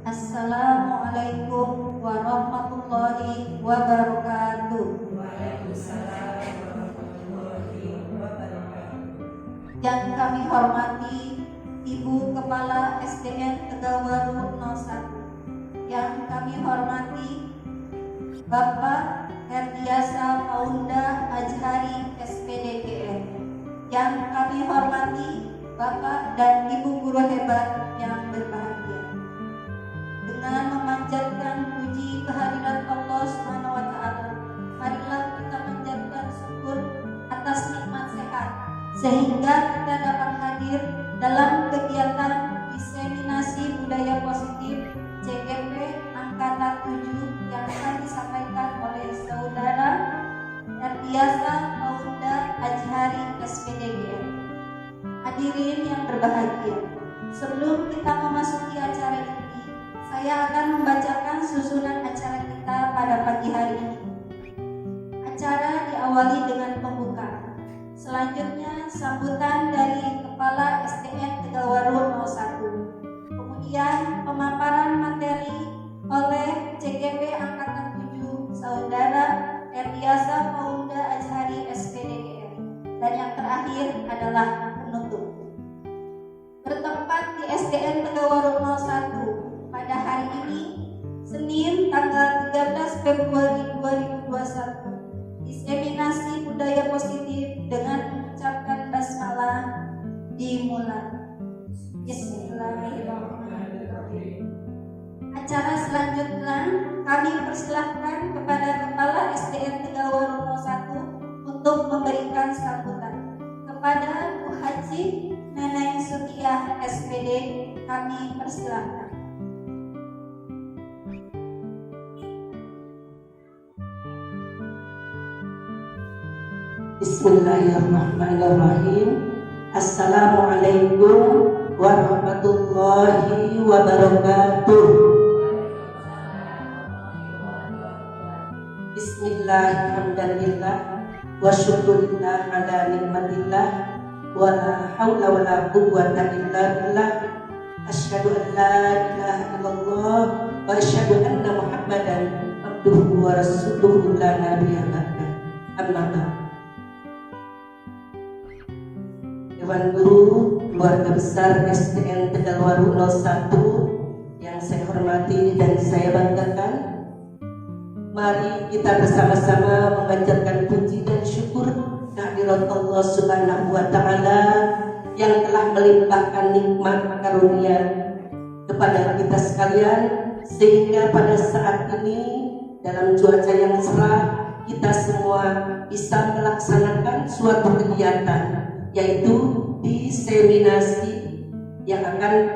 Assalamualaikum warahmatullahi wabarakatuh. Yang kami hormati Ibu Kepala SDN Tegalwaru 01. Yang kami hormati Bapak Herdiasa Paunda Ajhari SPDGN. Yang kami hormati Bapak dan Ibu guru hebat yang berbahagia. Dengan memanjatkan puji kehadirat Allah Subhanahu wa taala, marilah kita panjatkan syukur atas nikmat sehat sehingga kita dapat hadir dalam kegiatan diseminasi budaya positif CGP angkatan 7 yang akan disampaikan oleh Saudara Herdiasa Paunda Ajhari SPDGN. Hadirin yang berbahagia, sebelum kita memasuki acara ini, saya akan membacakan susunan acara kita pada pagi hari ini. Acara diawali dengan pembukaan. Selanjutnya sambutan dari Kepala SDN Tegalwaru 01. Kemudian pemaparan materi oleh CGP Angkatan 7 Saudara Herdiasa Paunda Ajhari SPDGN. Dan yang terakhir adalah penutup. Bertempat di SDN Tegalwaru 01 pada hari ini, Senin tanggal 13 Februari 2021, diseminasi budaya positif dengan mengucapkan basmalah dimulai. Bismillahirrahmanirrahim. Acara selanjutnya kami persilahkan kepada Kepala SDN Tegalwaru 01 untuk memberikan sambutan. Kepada Bu Haji Neneng Sutiah SPD kami persilahkan. Bismillahirrahmanirrahim. Assalamualaikum warahmatullahi wabarakatuh. Bismillahirrahmanirrahim. Wa syukurillah ala nikmatillah wa la hawla wa la quwwata illa billah. Asyhadu an la ilaha illallah wa asyhadu anna Muhammadan abduhu wa rasuluhu la nabiyya ba'da. Amma ba'd. Dewan Guru Keluarga Besar SDN Tegalwaru 01 yang saya hormati dan saya banggakan, mari kita bersama-sama memanjatkan puji dan syukur kehadirat Allah Subhanahu wa taala yang telah melimpahkan nikmat karunia kepada kita sekalian, sehingga pada saat ini dalam cuaca yang cerah kita semua bisa melaksanakan suatu kegiatan, yaitu diseminasi yang akan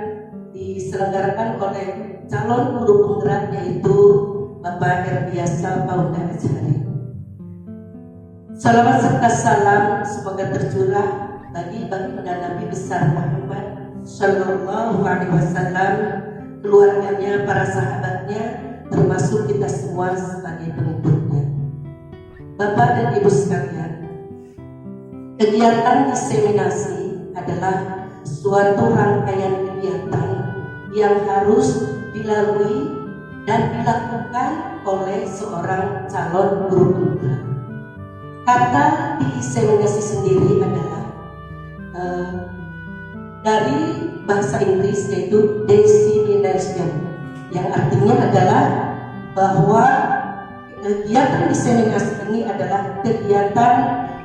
diselenggarakan oleh calon guru penggerak, yaitu Bapak Herdiasa Paunda Ajhari. Salawat serta salam semoga tercurah bagi baginda Nabi besar Muhammad Sallallahu Alaihi Wasallam, keluarganya, para sahabatnya, termasuk kita semua sebagai pengikutnya. Bapak dan Ibu sekalian, kegiatan diseminasi adalah suatu rangkaian kegiatan yang harus dilalui dan dilakukan oleh seorang calon guru penggerak. Kata diseminasi sendiri adalah dari bahasa Inggris yaitu dissemination, yang artinya adalah bahwa kegiatan diseminasi ini adalah kegiatan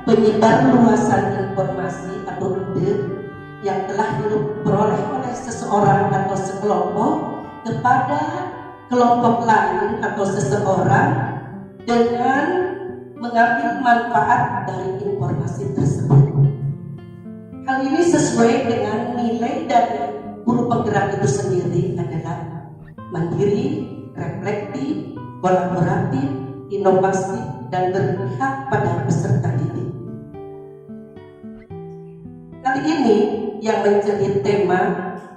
penyebar luasan informasi atau ide yang telah diperoleh oleh seseorang atau sekelompok kepada kelompok lain atau seseorang dengan mengambil manfaat dari informasi tersebut. Hal ini sesuai dengan nilai dari guru penggerak itu sendiri adalah mandiri, reflektif, kolaboratif, inovasi, dan berpihak pada peserta didik. Kali ini yang menjadi tema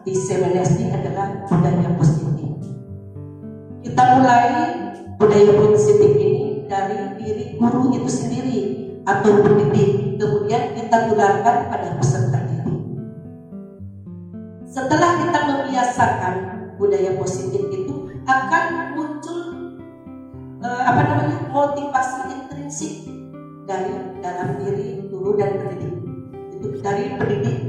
diseminasi adalah budaya positif. Kita mulai budaya positif ini dari diri guru itu sendiri atau pendidik, kemudian kita tularkan pada peserta didik. Setelah kita membiasakan budaya positif itu, akan muncul motivasi intrinsik dari dalam diri guru dan pendidik, itu dari pendidik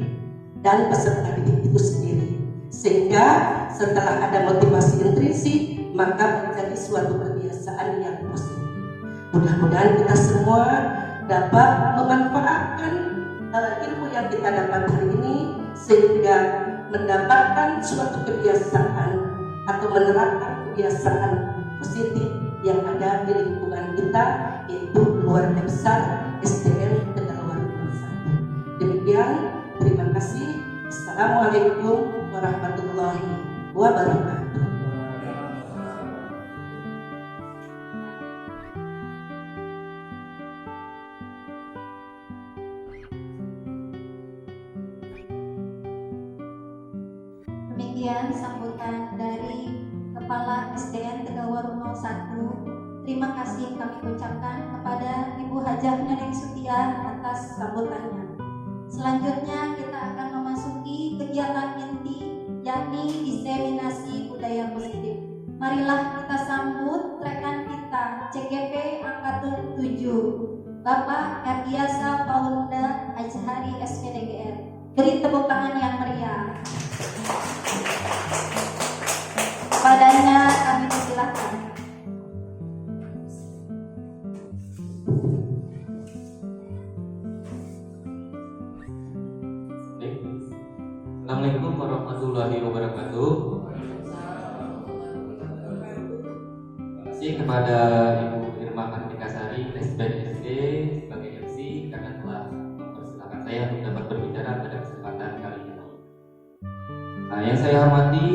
dan peserta didik itu sendiri, sehingga setelah ada motivasi intrinsik maka menjadi suatu kebiasaan yang positif. Mudah-mudahan kita semua dapat memanfaatkan ilmu yang kita dapat hari ini sehingga mendapatkan suatu kebiasaan atau menerapkan kebiasaan positif yang ada di lingkungan kita, yaitu keluarga besar SDN Tegalwaru 01. Demikian, terima kasih. Assalamualaikum warahmatullahi wabarakatuh. Demikian sambutan dari Kepala SDN Tegalwaru 01. Terima kasih kami ucapkan kepada Ibu Hajah Neneng Sutia atas sambutannya. Selanjutnya kita akan memasuki kegiatan inti, yakni diseminasi budaya positif. Marilah kita sambut rekan kita CGP Angkatan 7, Bapak Erdiasa Paulda Ajhari SPDGR. Beri tepuk tangan yang meriah. Padanya kami persilahkan. Assalamualaikum warahmatullahi wabarakatuh. Terima kasih kepada Ibu Irma Kartika Sari, SPSD sebagai MC karena telah mempersilahkan saya untuk dapat berbicara pada kesempatan kali ini. Yang saya hormati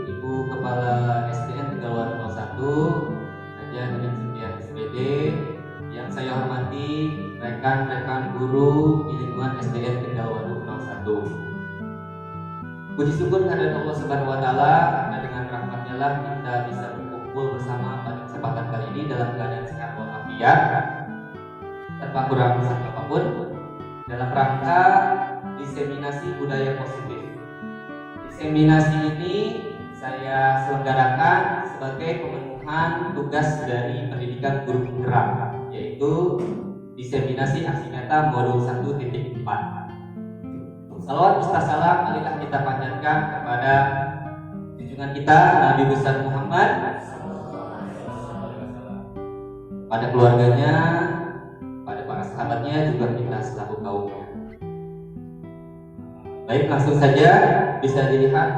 Ibu Kepala SDN Tegalwaru 01, Hajah Neneng Sutia SPD. Yang saya hormati rekan-rekan guru di lingkungan SDN Tegalwaru 01. Puji syukur kehadirat Allah Subhanahu wa taala karena dengan rahmat-Nya lah kita bisa berkumpul bersama pada kesempatan kali ini dalam keadaan sehat walafiat tanpa kurang satu apapun dalam rangka diseminasi budaya positif. Diseminasi ini saya selenggarakan sebagai pemenuhan tugas dari pendidikan guru penggerak, yaitu diseminasi aksi nyata modul 1.4. Salawat serta salam marilah kita panjatkan kepada junjungan kita Nabi besar Muhammad, pada keluarganya, pada para sahabatnya, juga kita selaku kaumnya. Baik, langsung saja bisa dilihat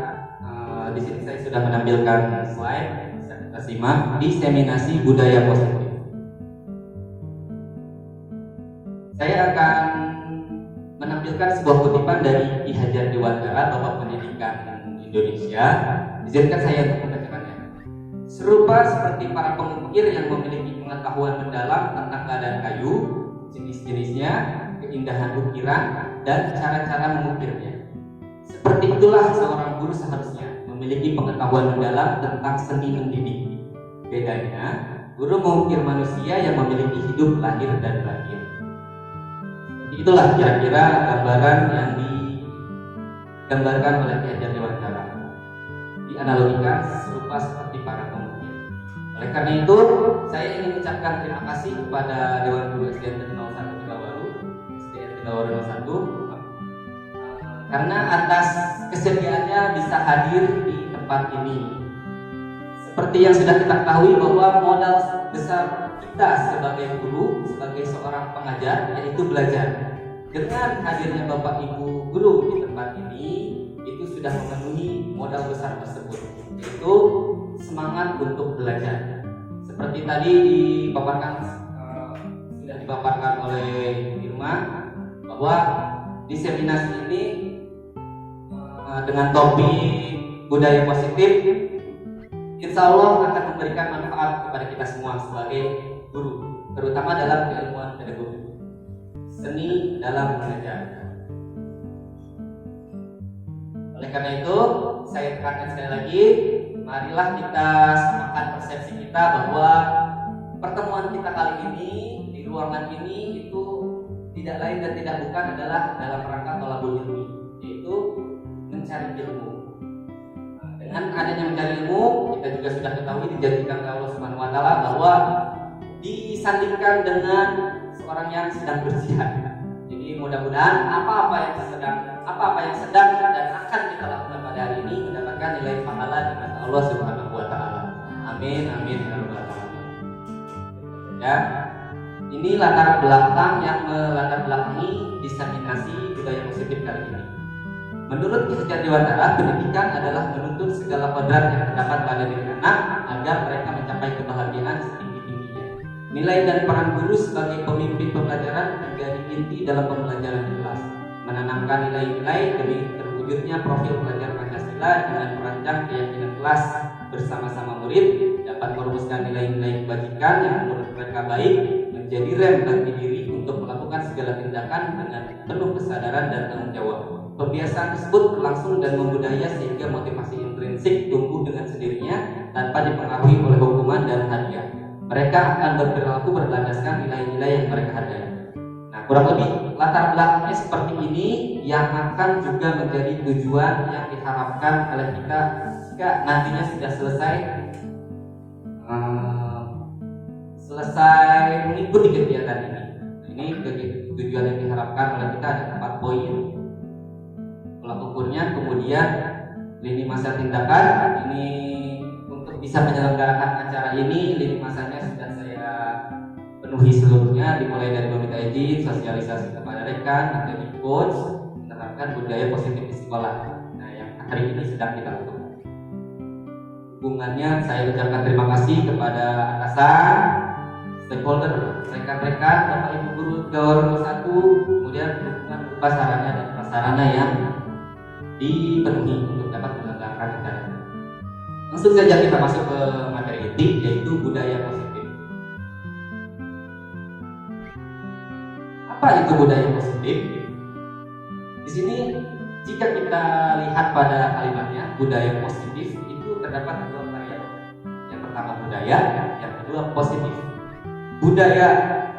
di sini saya sudah menampilkan slide, bisa kita simak diseminasi budaya positif. Saya akan menampilkan sebuah kutipan dari Ki Hajar Dewantara, Bapak Pendidikan Indonesia. Izinkan saya untuk membacakannya. Serupa seperti para pengukir yang memiliki pengetahuan mendalam tentang keadaan kayu, jenis-jenisnya, keindahan ukiran, dan cara-cara mengukirnya. Seperti itulah seorang guru seharusnya memiliki pengetahuan mendalam tentang seni mendidik. Bedanya, guru mengukir manusia yang memiliki hidup lahir dan batin. Itulah kira-kira gambaran yang digambarkan oleh Ki Hajar Dewantara. Dianalogikan serupa seperti para pengukir. Oleh karena itu, saya ingin mengucapkan terima kasih kepada Dewan Guru SDN 01 Tegalwaru, SDN Tegalwaru 01, karena atas kesediaannya bisa hadir di tempat ini. Seperti yang sudah kita ketahui bahwa modal besar kita sebagai guru, sebagai seorang pengajar, yaitu belajar. Dengan hadirnya Bapak Ibu guru di tempat ini, itu sudah memenuhi modal besar tersebut, yaitu semangat untuk belajar. Seperti tadi sudah dipaparkan oleh Irma bahwa diseminasi ini dengan topik budaya positif, insya Allah akan memberikan manfaat kepada kita semua sebagai guru, terutama dalam keilmuan pedagogi, seni dalam mengajar. Oleh karena itu, saya tekankan sekali lagi, marilah kita samakan persepsi kita bahwa pertemuan kita kali ini di ruangan ini itu tidak lain dan tidak bukan adalah dalam rangka thalabul ilmi, yaitu mencari ilmu. Dengan adanya mencari ilmu, kita juga sudah ketahui dijanjikan oleh Allah Subhanahu wa taala bahwa disandingkan dengan seorang yang sedang berjihad. Jadi mudah-mudahan apa-apa yang sedang dan akan kita lakukan pada hari ini mendapatkan nilai pahala di mata Allah Subhanahu wa taala. Amin amin ya rabbal alamin. Ya. Ini latar belakang yang melatar belakangi diseminasi budaya positif kali ini. Menurut Ki Hajar Dewantara, pendidikan adalah menuntut segala kodrat yang terdapat pada diri anak agar mereka mencapai kebahagiaan setinggi-tingginya. Nilai dan peran guru sebagai pemimpin pembelajaran menjadi inti dalam pembelajaran di kelas. Menanamkan nilai-nilai demi terwujudnya profil pelajar Pancasila dengan merancang keyakinan kelas bersama-sama murid dapat merumuskan nilai-nilai kebajikan yang menurut mereka baik, menjadi rem bagi diri untuk melakukan segala tindakan dengan penuh kesadaran dan tanggung jawab. Pembiasaan tersebut berlangsung dan membudaya sehingga motivasi intrinsik tumbuh dengan sendirinya tanpa dipengaruhi oleh hukuman dan hadiah. Mereka akan berperilaku berlandaskan nilai-nilai yang mereka hargai. Nah, kurang lebih latar belakangnya seperti ini yang akan juga menjadi tujuan yang diharapkan oleh kita jika nantinya sudah selesai mengikuti kegiatan ini. Ini tujuan yang diharapkan oleh kita ada 4 poin. Tolak ukurnya, kemudian lini masa tindakan. Ini untuk bisa menyelenggarakan acara ini, lini masanya sudah saya penuhi seluruhnya, dimulai dari meminta izin, sosialisasi kepada rekan, menjadi coach, menerapkan budaya positif di sekolah. Nah, yang hari ini sedang kita lakukan. Hubungannya, saya ucapkan terima kasih kepada atasan, stakeholder, rekan-rekan, Bapak Ibu Guru Gawar 1, kemudian dukungan berupa sarana dan prasarana yang dipenuhi untuk dapat menyelenggarakan acara. Langsung saja kita masuk ke materi inti, yaitu budaya positif. Apa itu budaya positif? Di sini jika kita lihat pada kalimatnya, budaya positif itu terdapat 2 variabel. Yang pertama budaya, yang kedua positif. Budaya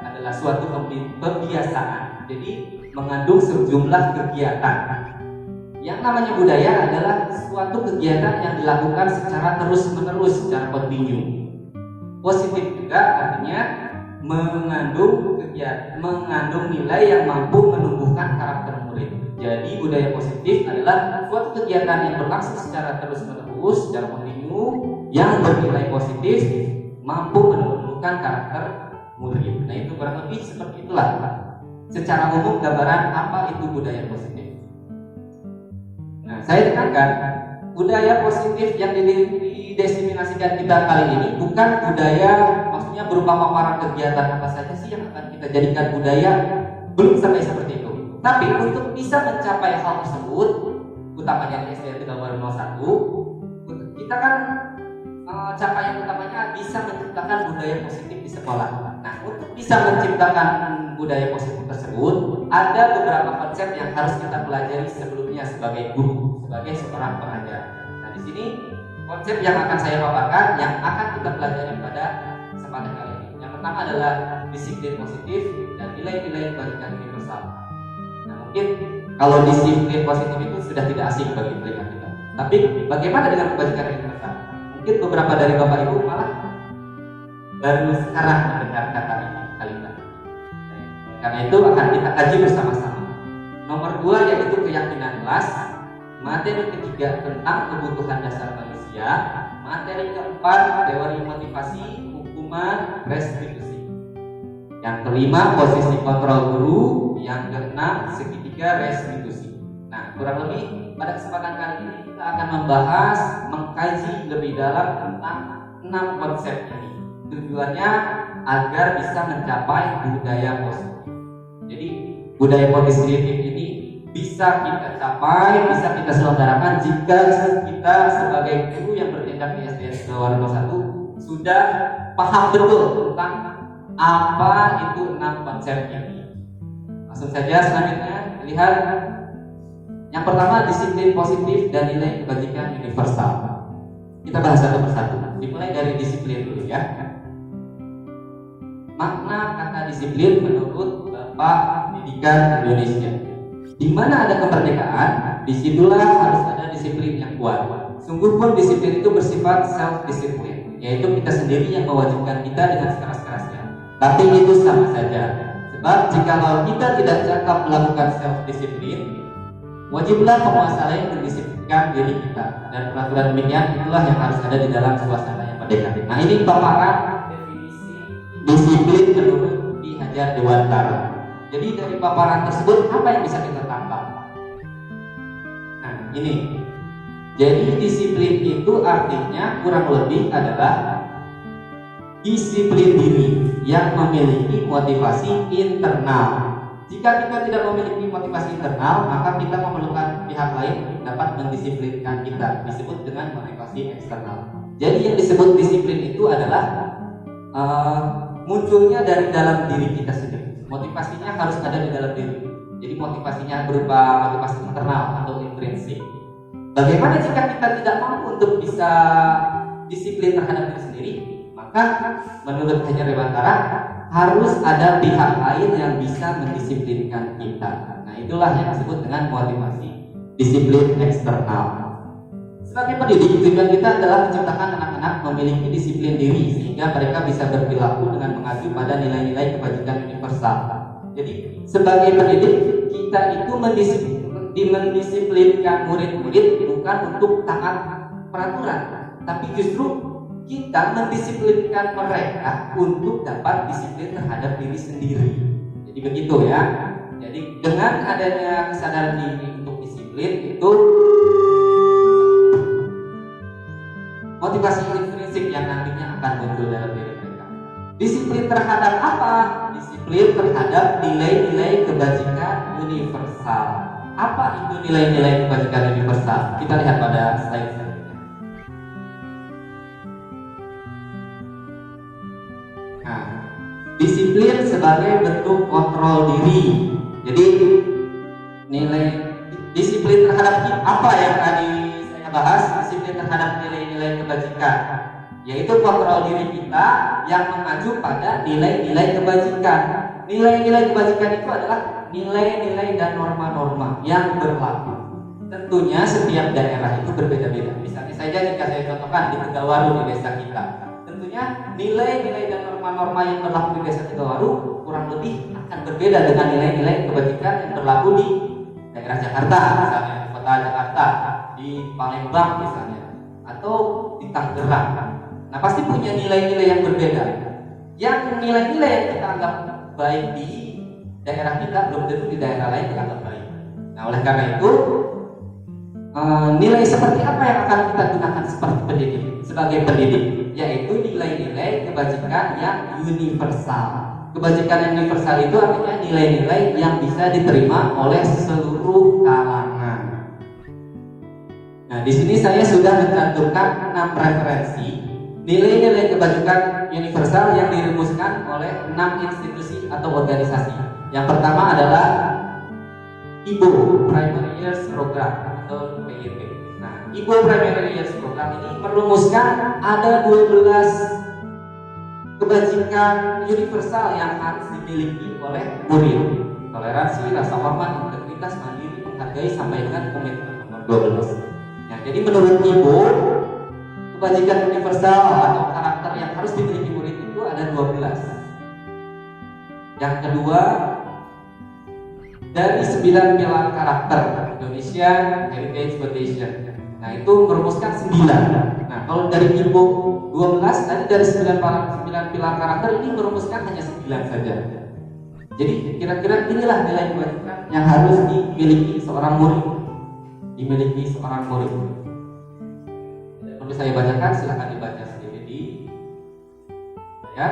adalah suatu pembiasaan, jadi mengandung sejumlah kegiatan. Yang namanya budaya adalah suatu kegiatan yang dilakukan secara terus-menerus, secara kontinu. Positif juga artinya mengandung nilai yang mampu menumbuhkan karakter murid. Jadi budaya positif adalah suatu kegiatan yang berlangsung secara terus-menerus, secara kontinu, yang bernilai positif, mampu menumbuhkan karakter murid. Nah, itu kurang lebih seperti itulah secara umum gambaran apa itu budaya positif. Nah, saya tekankan budaya positif yang didesimasikan kita kali ini bukan budaya, maksudnya berupa paparan kegiatan apa saja sih yang akan kita jadikan budaya, belum sampai seperti itu. Tapi untuk bisa mencapai hal tersebut, utamanya di SDN Tegal 01, kita kan capaian utamanya bisa menciptakan budaya positif di sekolah. Nah, untuk bisa menciptakan budaya positif tersebut, ada beberapa konsep yang harus kita pelajari sebelumnya sebagai guru, sebagai seorang pengajar. Nah, di sini konsep yang akan saya paparkan, yang akan kita pelajari pada kesempatan kali ini. Yang pertama adalah disiplin positif dan nilai-nilai kebajikan universal. Nah, mungkin kalau disiplin positif itu sudah tidak asing bagi mereka kita. Tapi bagaimana dengan kebajikan universal? Mungkin beberapa dari Bapak Ibu malah baru sekarang mendengar kata ini, kalimat. Karena itu akan kita kaji bersama-sama. Nomor 2 yaitu keyakinan kelas. Materi ketiga tentang kebutuhan dasar manusia. Materi keempat teori motivasi, hukuman, restitusi. Yang kelima posisi kontrol guru. Yang keenam segitiga restitusi. Nah, kurang lebih pada kesempatan kali ini kita akan membahas, mengkaji lebih dalam tentang 6 konsep ini. Tujuannya agar bisa mencapai budaya positif. Jadi budaya positif ini bisa kita capai, bisa kita selenggarakan jika kita sebagai guru yang bertindak di SDN Tegawaru 1 sudah paham betul tentang apa itu 6 konsep ini. Langsung saja selanjutnya lihat yang pertama disiplin positif dan nilai kebajikan universal. Kita bahas satu persatu. Dimulai dari disiplin dulu ya. Makna kata disiplin menurut Bapak Pendidikan Indonesia. Di mana ada kemerdekaan, disitulah harus ada disiplin yang kuat. Sungguh pun disiplin itu bersifat self-disiplin, yaitu kita sendiri yang mewajibkan kita dengan sekeras-kerasnya. Tapi itu sama saja. Sebab jikalau kita tidak cakap melakukan self-disiplin, wajiblah penguasa lain mendisiplinkan diri kita. Dan peraturan demikian itulah yang harus ada di dalam suasana yang merdeka. Nah, ini paparan definisi disiplin menurut Ki Hajar Dewantara. Jadi dari paparan tersebut apa yang bisa kita tangkap? Nah, ini. Jadi disiplin itu artinya kurang lebih adalah disiplin diri yang memiliki motivasi internal. Jika kita tidak memiliki motivasi internal, maka kita memerlukan pihak lain untuk dapat mendisiplinkan kita. Disebut dengan motivasi eksternal. Jadi yang disebut disiplin itu adalah munculnya dari dalam diri kita sendiri. Motivasinya harus ada di dalam diri. Jadi motivasinya berupa motivasi internal atau intrinsik. Bagaimana jika kita tidak mampu untuk bisa disiplin terhadap diri sendiri? Maka menurut Hajar Dewantara harus ada pihak lain yang bisa mendisiplinkan kita. Nah, itulah yang disebut dengan motivasi disiplin eksternal. Sebagai pendidik, tujuan kita adalah menciptakan anak-anak memiliki disiplin diri sehingga mereka bisa berperilaku dengan mengacu pada nilai-nilai kebajikan universal. Jadi sebagai pendidik kita itu mendisiplinkan murid-murid bukan untuk taat peraturan, tapi justru kita mendisiplinkan mereka untuk dapat disiplin terhadap diri sendiri. Jadi begitu ya. Jadi dengan adanya kesadaran diri untuk disiplin itu motivasi intrinsik yang nantinya akan muncul dalam diri mereka. Disiplin terhadap apa? Disiplin terhadap nilai-nilai kebajikan universal. Apa itu nilai-nilai kebajikan universal? Kita lihat pada slide selanjutnya. Nah, disiplin sebagai bentuk kontrol diri. Jadi nilai disiplin terhadap apa yang tadi saya bahas? Disiplin terhadap nilai-nilai kebajikan, yaitu kontrol diri kita yang mengacu pada nilai-nilai kebajikan. Nilai-nilai kebajikan itu adalah nilai-nilai dan norma-norma yang berlaku. Tentunya setiap daerah itu berbeda-beda. Misalnya saja jika saya contohkan di Tegawaru di desa kita, tentunya nilai-nilai dan norma-norma yang berlaku di desa Tegawaru kurang lebih akan berbeda dengan nilai-nilai kebajikan yang berlaku di daerah Jakarta, misalnya di kota Jakarta, di Palembang misalnya, atau di Tangerang. Nah, pasti punya nilai-nilai yang berbeda. Yang nilai-nilai yang kita anggap baik di daerah kita belum tentu di daerah lain dianggap baik. Nah, oleh karena itu nilai seperti apa yang akan kita gunakan sebagai pendidik, yaitu nilai-nilai kebajikan yang universal. Kebajikan yang universal itu artinya nilai-nilai yang bisa diterima oleh seluruh kalangan. Nah, di sini saya sudah mencantumkan 6 referensi nilai-nilai kebajikan universal yang dirumuskan oleh 6 institusi atau organisasi. Yang pertama adalah IBO Primary Years Program atau PYP. Nah, IBO Primary Years Program ini merumuskan ada 12 kebajikan universal yang harus dimiliki oleh murid. Toleransi, rasa hormat, integritas, mandiri, menghargai sampai dengan komitmen nomor 12. Nah, jadi menurut IBO kebajikan universal atau karakter yang harus dimiliki murid itu ada 12. Yang kedua, dari 9 pilar karakter Indonesia Heritage Foundation. Nah, itu merumuskan 9. Nah, kalau dari Ibu 12 tadi dari 9 pilar karakter ini merumuskan hanya 9 saja. Jadi kira-kira inilah nilai kebajikan yang harus dimiliki seorang murid. Perlu saya bacakan, silakan dibaca sendiri di ya.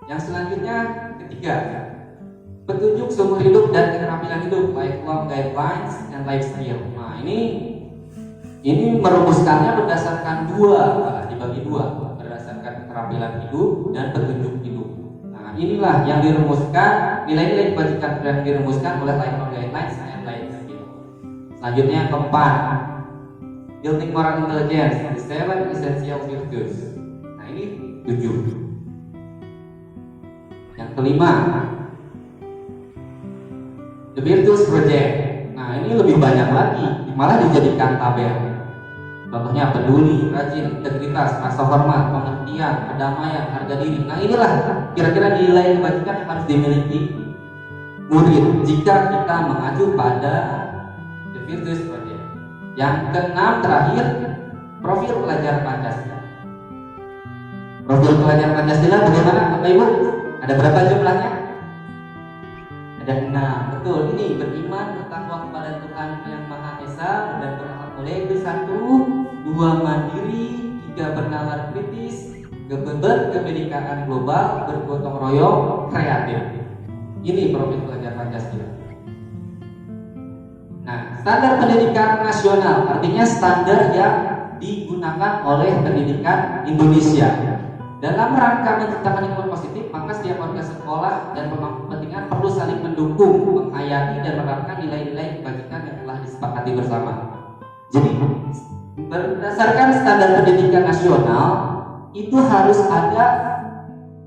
Yang selanjutnya ketiga, petunjuk seumur hidup dan keterampilan hidup, lifelong guidelines and life skill. Nah, ini merumuskannya berdasarkan dibagi dua, berdasarkan keterampilan hidup dan petunjuk hidup. Nah, inilah yang dirumuskan, nilai-nilai kebajikan yang dirumuskan oleh lifelong guidelines and life skill. Selanjutnya yang keempat, building moral intelligence, the 7 essential virtues. Nah, ini 7. Yang kelima, the virtues project. Nah, ini lebih banyak lagi, malah dijadikan tabel. Contohnya peduli, rajin, integritas, rasa hormat, pengertian, kedamaian, harga diri. Nah, inilah kira-kira nilai kebajikan yang harus dimiliki murid jika kita mengacu pada the virtues project. Yang keenam terakhir, profil pelajar Pancasila. Profil pelajar Pancasila bagaimana, Bapak Ibu? Ada berapa jumlahnya? Ada 6. Betul, ini beriman, bertakwa kepada Tuhan Yang Maha Esa, dan berakhlak mulia. 1, 2 mandiri, 3 bernalar kritis, berkebinekaan global, bergotong royong, kreatif. Ini profil pelajar Pancasila. Nah, standar pendidikan nasional artinya standar yang digunakan oleh pendidikan Indonesia. Dalam rangka menciptakan lingkungan positif, maka setiap warga sekolah dan pemangku kepentingan perlu saling mendukung, menghayati dan menerapkan nilai-nilai kebajikan yang telah disepakati bersama. Jadi, berdasarkan standar pendidikan nasional, itu harus ada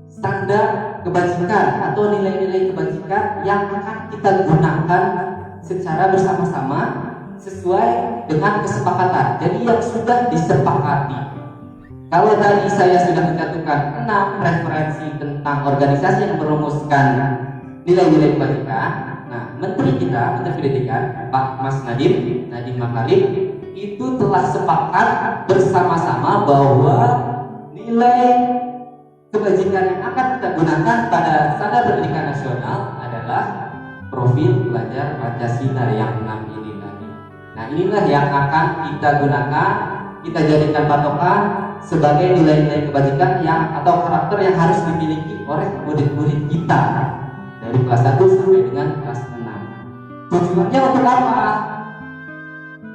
standar kebajikan atau nilai-nilai kebajikan yang akan kita gunakan secara bersama-sama sesuai dengan kesepakatan. Jadi yang sudah disepakati. Kalau tadi saya sudah mencantumkan 6 referensi tentang organisasi yang merumuskan nilai-nilai kebajikan. Nah, Menteri Pendidikan, Pak Mas Nadiem Makarim, itu telah sepakat bersama-sama bahwa nilai kebajikan yang akan kita gunakan pada standar pendidikan nasional adalah profil pelajar Pancasila yang 6 ini tadi. Nah, inilah yang akan kita gunakan, kita jadikan patokan sebagai nilai-nilai kebajikan yang atau karakter yang harus dimiliki oleh murid-murid kita dari kelas 1 sampai dengan kelas 6. Tujuannya untuk apa?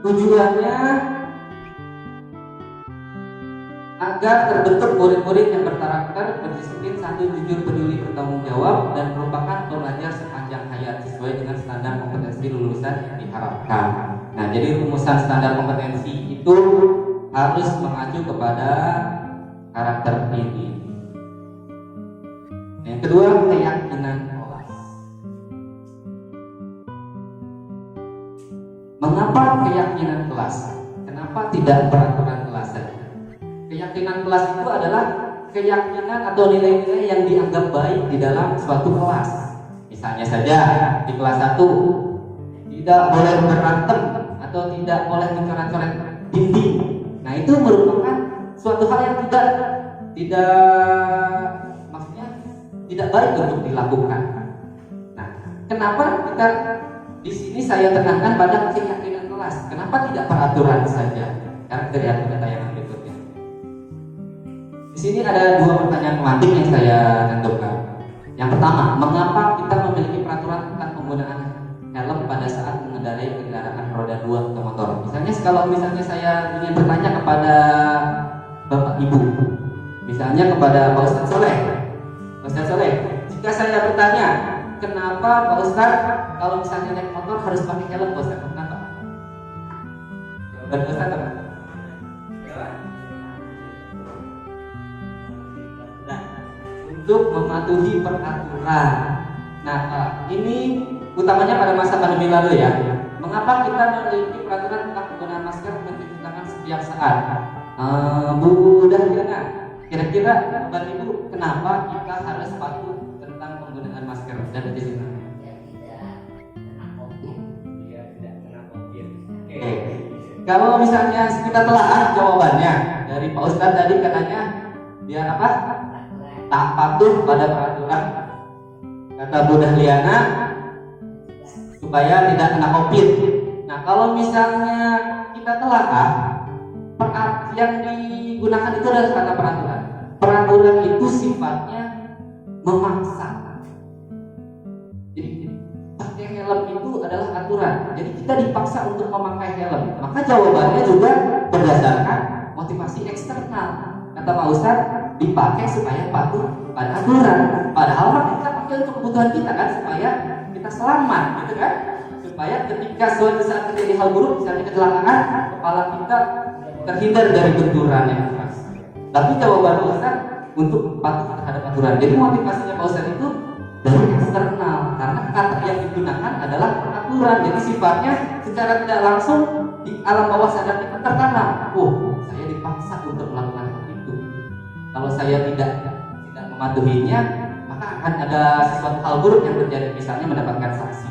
Tujuannya agar terbentuk murid-murid yang berkarakter, berdisiplin, santun, jujur, peduli, bertanggung jawab, dan merupakan pelajar sepanjang hayat sesuai dengan standar kompetensi lulusan yang diharapkan. Nah, jadi rumusan standar kompetensi itu harus mengacu kepada karakter ini. Yang kedua, keyakinan kelas. Mengapa keyakinan kelas? Kenapa tidak peraturan kelas saja? Keyakinan kelas itu adalah keyakinan atau nilai-nilai yang dianggap baik di dalam suatu kelas. Misalnya saja di kelas 1 tidak boleh berantem atau tidak boleh mencoret-coret dinding. Nah, itu merupakan suatu hal yang maksudnya tidak baik untuk dilakukan. Nah, kenapa kita di sini saya tekankan pada keyakinan kelas? Kenapa tidak peraturan saja? Karena dari tayangan berikutnya. Di sini ada 2 pertanyaan penting yang saya tentukan. Yang pertama, mengapa kita memiliki peraturan tentang penggunaan helm pada saat mengendarai kendaraan roda 2 atau motor? Kalau misalnya saya ingin bertanya kepada Bapak Ibu, misalnya kepada Pak Ustadz Soleh, jika saya bertanya, kenapa Pak Ustadz kalau misalnya naik motor harus pakai helm, Pak Ustadz? Kenapa? Jawaban Ustadz apa? Nah, untuk mematuhi peraturan. Nah, ini utamanya pada masa pandemi lalu ya. Mengapa kita memiliki peraturan tentang penggunaan masker mencuci tangan setiap saat? Bu Dahliana, kira-kira Bapak Ibu, kenapa kita harus patuh tentang penggunaan masker dan mencuci tangan? Ya tidak, kenapa Kalau misalnya kita telaah jawabannya dari Pak Ustadz tadi katanya dia apa? Tak patuh pada peraturan. Kata Bu Dahliana supaya tidak kena COVID. Nah, kalau misalnya kita telaah, yang digunakan itu adalah kata peraturan. Peraturan itu sifatnya memaksa. Jadi pakai helm itu adalah aturan. Jadi kita dipaksa untuk memakai helm. Maka jawabannya juga berdasarkan motivasi eksternal. Kata Pak Ustadz, dipakai supaya patuh pada aturan. Padahal kita pakai untuk kebutuhan kita kan, supaya kita selamat, gitu kan? Supaya ketika suatu saat terjadi hal buruk, misalnya kecelakaan, kepala kita terhindar dari benturan yang keras. Tapi jawaban Pak Ustadz untuk patuh terhadap aturan. Jadi motivasinya Pak Ustadz itu dari eksternal, karena kata yang digunakan adalah peraturan. Jadi sifatnya secara tidak langsung di alam bawah sadar kita tertanam. Oh, saya dipaksa untuk melakukan hal itu. Kalau saya tidak mematuhinya, maka akan ada sesuatu hal buruk yang terjadi, misalnya mendapatkan sanksi.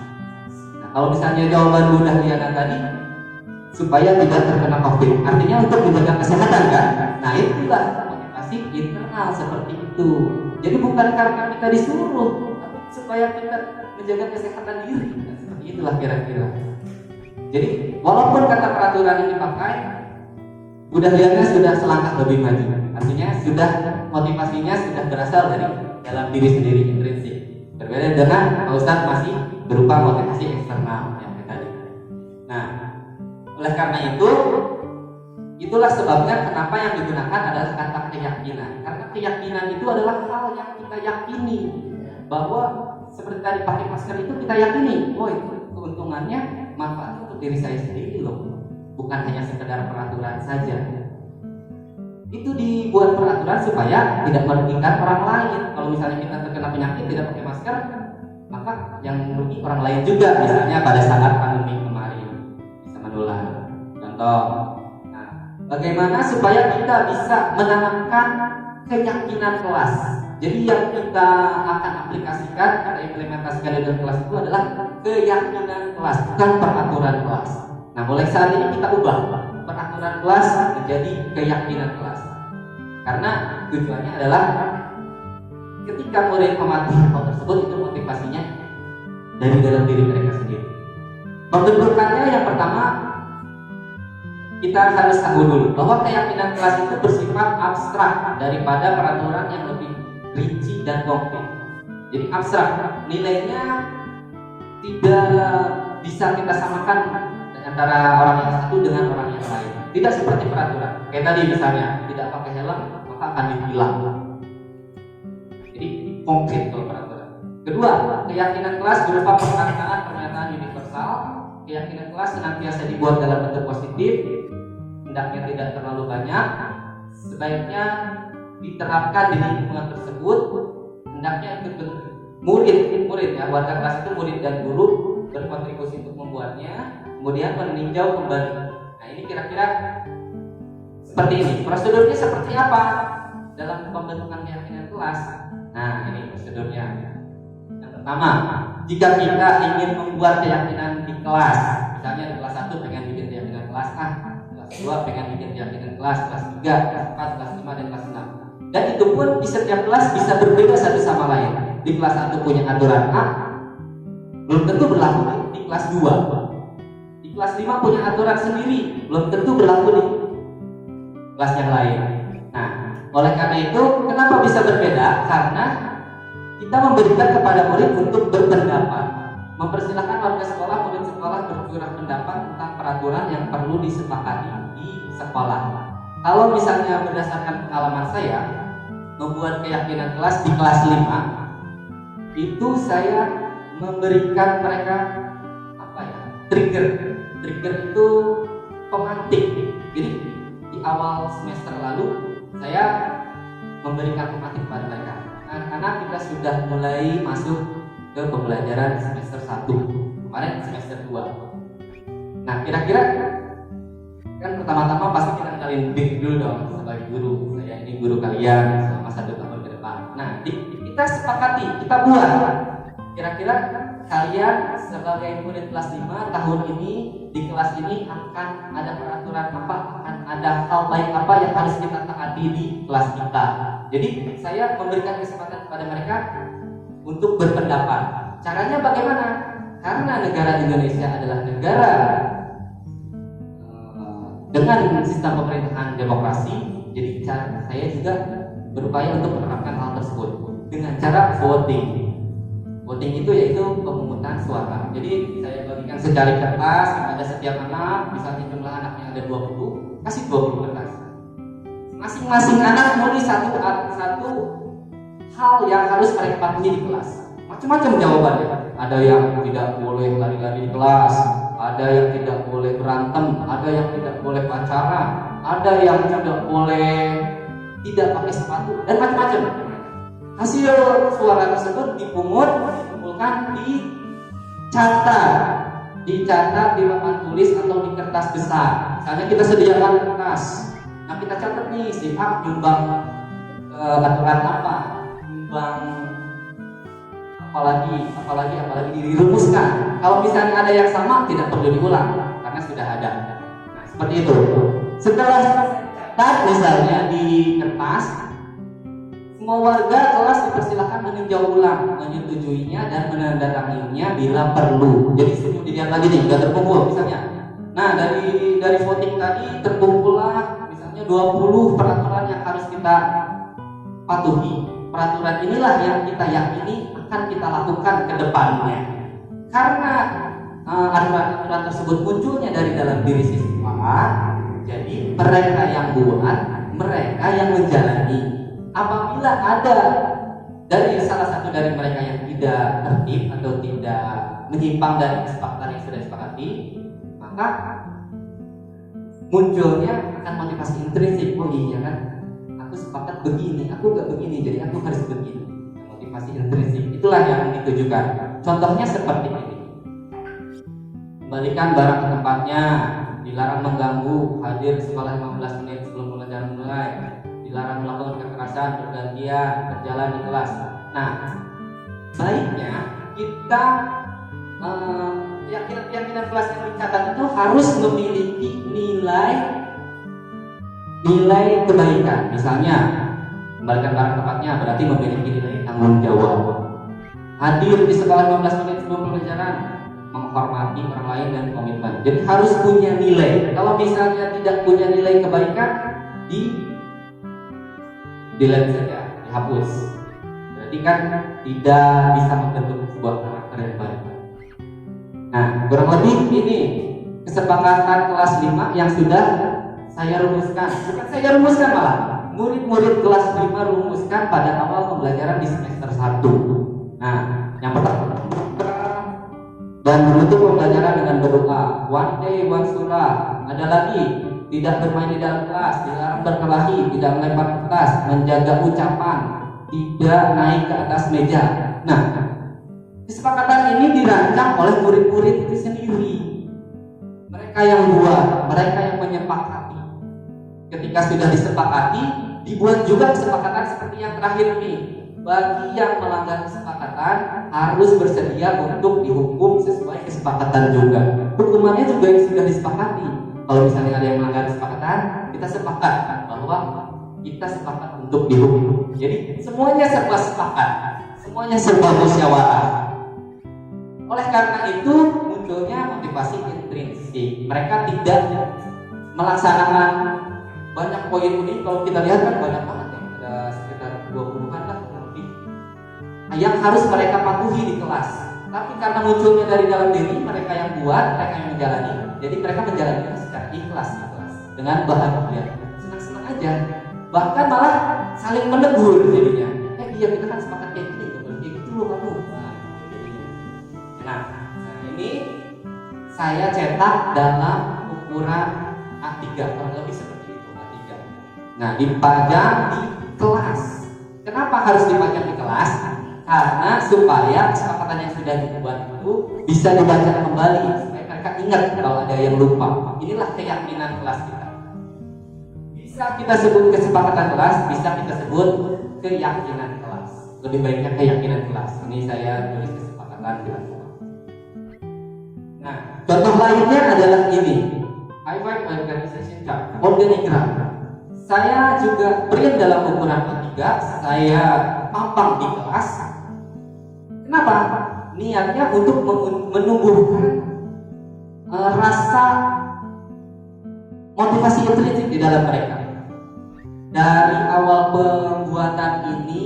Nah, kalau misalnya jawaban Bu Dahliana tadi supaya tidak terkena COVID, artinya untuk menjaga kesehatan kan? Nah, itulah motivasi internal seperti itu. Jadi bukan karena kita disuruh, tapi supaya kita menjaga kesehatan diri. Nah, seperti itulah kira-kira. Jadi walaupun kata peraturan ini dipakai, Bu Dahliana sudah selangkah lebih maju. Artinya sudah motivasinya sudah berasal dari dalam diri sendiri, intrinsik. Berbeda dengan Pak Ustadz masih berupa motivasi eksternal yang tadi. Nah, oleh karena itu, itulah sebabnya kenapa yang digunakan adalah kata keyakinan. Karena keyakinan itu adalah hal yang kita yakini, bahwa seperti tadi pakai masker itu kita yakini, oh itu keuntungannya, manfaatnya untuk diri saya sendiri loh, bukan hanya sekedar peraturan saja. Itu dibuat peraturan supaya tidak merugikan orang lain. Kalau misalnya kita terkena penyakit tidak pakai masker, maka yang merugi orang lain juga. Misalnya pada saat pandemi kemarin bisa menular. Contoh. Nah, bagaimana supaya kita bisa menanamkan keyakinan kelas? Jadi yang kita akan aplikasikan, kita implementasikan di dalam kelas itu adalah keyakinan kelas, bukan peraturan kelas. Nah, mulai saat ini kita ubah peraturan kelas menjadi keyakinan kelas. Karena tujuannya adalah ketika murid mematuhi hal tersebut, itu motivasinya dari dalam diri mereka sendiri. Pembentukannya yang pertama, kita harus tahu dulu bahwa keyakinan kelas itu bersifat abstrak daripada peraturan yang lebih rinci dan konkret. Jadi abstrak, nilainya tidak bisa kita samakan antara orang yang satu dengan orang yang lain. Tidak seperti peraturan. Kayak tadi misalnya, tidak pakai helm maka akan ditilang. Jadi konkret kalau peraturan. Kedua, keyakinan kelas berupa pernyataan universal. Keyakinan kelas senantiasa dibuat dalam bentuk positif, hendaknya tidak terlalu banyak, sebaiknya diterapkan di lingkungan tersebut, hendaknya murid ya, warga kelas itu murid dan guru berkontribusi untuk membuatnya, kemudian meninjau kembali. Nah, ini kira-kira seperti ini. Prosedurnya seperti apa dalam pembentukan keyakinan kelas? Nah, ini prosedurnya. Yang pertama, jika kita ingin membuat keyakinan di kelas, misalnya di kelas 1 pengen bikin keyakinan kelas A, kelas 2 pengen bikin keyakinan kelas 3, kelas 4, kelas 5, dan kelas 6. Dan itu pun di setiap kelas bisa berbeda satu sama lain. Di kelas 1 punya aturan A, belum tentu berlaku di kelas 2. Di kelas 5 punya aturan sendiri, belum tentu berlaku di kelas yang lain. Nah, oleh karena itu, kenapa bisa berbeda? Karena kita memberikan kepada murid untuk berpendapat, mempersilahkan warga sekolah, murid sekolah bercurah pendapat tentang peraturan yang perlu disepakati di sekolah. Kalau misalnya berdasarkan pengalaman saya membuat keyakinan kelas di kelas 5, itu saya memberikan mereka trigger itu pemantik. Jadi di awal semester lalu saya memberikan pemantik pada mereka. Anak-anak kita sudah mulai masuk ke pembelajaran semester 1, kemarin semester 2. Nah, kira-kira kan pertama-tama pasti kita kenalin diri dulu dong sebagai guru. Saya ini guru kalian selama 1 tahun ke depan. Nah, kita sepakati, kita buat kira-kira kalian sebagai murid kelas 5 tahun ini di kelas ini akan ada peraturan apa, akan ada hal baik apa yang harus kita taati di kelas kita. Jadi saya memberikan kesempatan kepada mereka untuk berpendapat. Caranya bagaimana? Karena negara Indonesia adalah negara dengan sistem pemerintahan demokrasi, jadi saya juga berupaya untuk menerapkan hal tersebut dengan cara voting. Voting itu yaitu pemungutan suara. Jadi saya bagikan secari kertas kepada setiap anak, misalnya jumlah anaknya ada 20, kasih 20 kertas. Masing-masing anak menulis satu hal yang harus mereka patuhi di kelas. Macam-macam jawabannya. Ada yang tidak boleh lari-lari di kelas, ada yang tidak boleh berantem, ada yang tidak boleh pacaran, ada yang tidak boleh tidak pakai sepatu, dan macam-macam. Hasil suara tersebut dikumpulkan, dicatat di papan tulis atau di kertas besar. Misalnya kita sediakan kertas, nah kita catat nih si A nyumbang aturan apa, nyumbang apalagi dirumuskan. Kalau misalnya ada yang sama tidak perlu diulang karena sudah ada. Nah, seperti itu. Setelah catat misalnya di kertas, semua warga kelas dipersilakan meninjau ulang, menyetujuinya dan menandatanganinya bila perlu. Jadi semua dilihat lagi nih, sudah terkumpul misalnya. Nah, dari voting tadi terkumpullah misalnya 20 peraturan yang harus kita patuhi. Peraturan inilah yang kita yakini akan kita lakukan ke depannya. Karena aturan-aturan tersebut munculnya dari dalam diri siswa, jadi mereka yang buat, mereka yang menjalani. Apabila ada dari salah satu dari mereka yang tidak tertib atau tidak menyimpang dari kesepakatan yang sudah disepakati, maka munculnya akan motivasi intrinsik. Oh iya kan, aku sepakat begini, aku gak begini, jadi aku harus begini. Motivasi intrinsik itulah yang ditujukan. Contohnya seperti ini: kembalikan barang ke tempatnya, dilarang mengganggu, hadir sekolah 15 menit sebelum pelajaran mulai, dilarang melakukan kekerasan, bergantian, berjalan di kelas. Nah, baiknya kita keyakinan kelas yang dicatat itu harus memiliki nilai kebaikan. Misalnya, kembalikan barang tempatnya berarti memiliki nilai tanggung jawab. Hadir di sekolah 15 menit sebelum pelajaran, menghormati orang lain dan komitmen. Jadi harus punya nilai. Kalau misalnya tidak punya nilai kebaikan, delete saja, dihapus. Berarti kan tidak bisa membentuk sebuah karakter yang baik. Nah, kurang lebih ini kesepakatan kelas 5 yang sudah saya rumuskan. Bukan saya rumuskan, malah murid-murid kelas 5 rumuskan pada awal pembelajaran di semester 1. Nah, yang pertama, dan menutup pembelajaran dengan berdoa. One day, one surah. Ada lagi, tidak bermain di dalam kelas, dilarang berkelahi, tidak melempar kertas, menjaga ucapan, tidak naik ke atas meja. Nah, kesepakatan ini dirancang oleh murid-murid itu sendiri. Mereka yang buat, mereka yang menyepakati. Ketika sudah disepakati, dibuat juga kesepakatan seperti yang terakhir ini. Bagi yang melanggar kesepakatan harus bersedia untuk dihukum sesuai kesepakatan juga. Hukumannya juga yang sudah disepakati. Kalau misalnya ada yang melanggar kesepakatan, kita sepakat bahwa kita sepakat untuk dihukum. Jadi semuanya serba sepakat, semuanya serba musyawarah. Oleh karena itu munculnya motivasi intrinsik. Mereka tidak melaksanakan banyak poin ini. Kalau kita lihat kan banyak banget ya, ada sekitar 20-an lah lebih yang harus mereka patuhi di kelas. Tapi karena munculnya dari dalam diri mereka yang buat, mereka yang menjalani, jadi mereka menjalaninya secara ikhlas di kelas dengan bahagia, senang-senang aja. Bahkan malah saling menegur jadinya. Iya kita kan sepakat kayak gini, kayak gitu loh kamu. Nah, ini saya cetak dalam ukuran A3, kurang lebih seperti itu, A3. Nah, dipajang di kelas. Kenapa harus dipajang di kelas? Karena supaya kesepakatan yang sudah dibuat itu bisa dibaca kembali, supaya mereka ingat kalau ada yang lupa. Inilah keyakinan kelas kita. Bisa kita sebut kesepakatan kelas, bisa kita sebut keyakinan kelas. Lebih baiknya keyakinan kelas. Ini saya tulis kesepakatan kelas. Contoh lainnya adalah ini, High-Five Organization Chart, organigram. Saya juga print dalam ukuran A3, saya pampang di kelas. Kenapa? Niatnya untuk menumbuhkan rasa motivasi intrinsik di dalam mereka. Dari awal pembuatan ini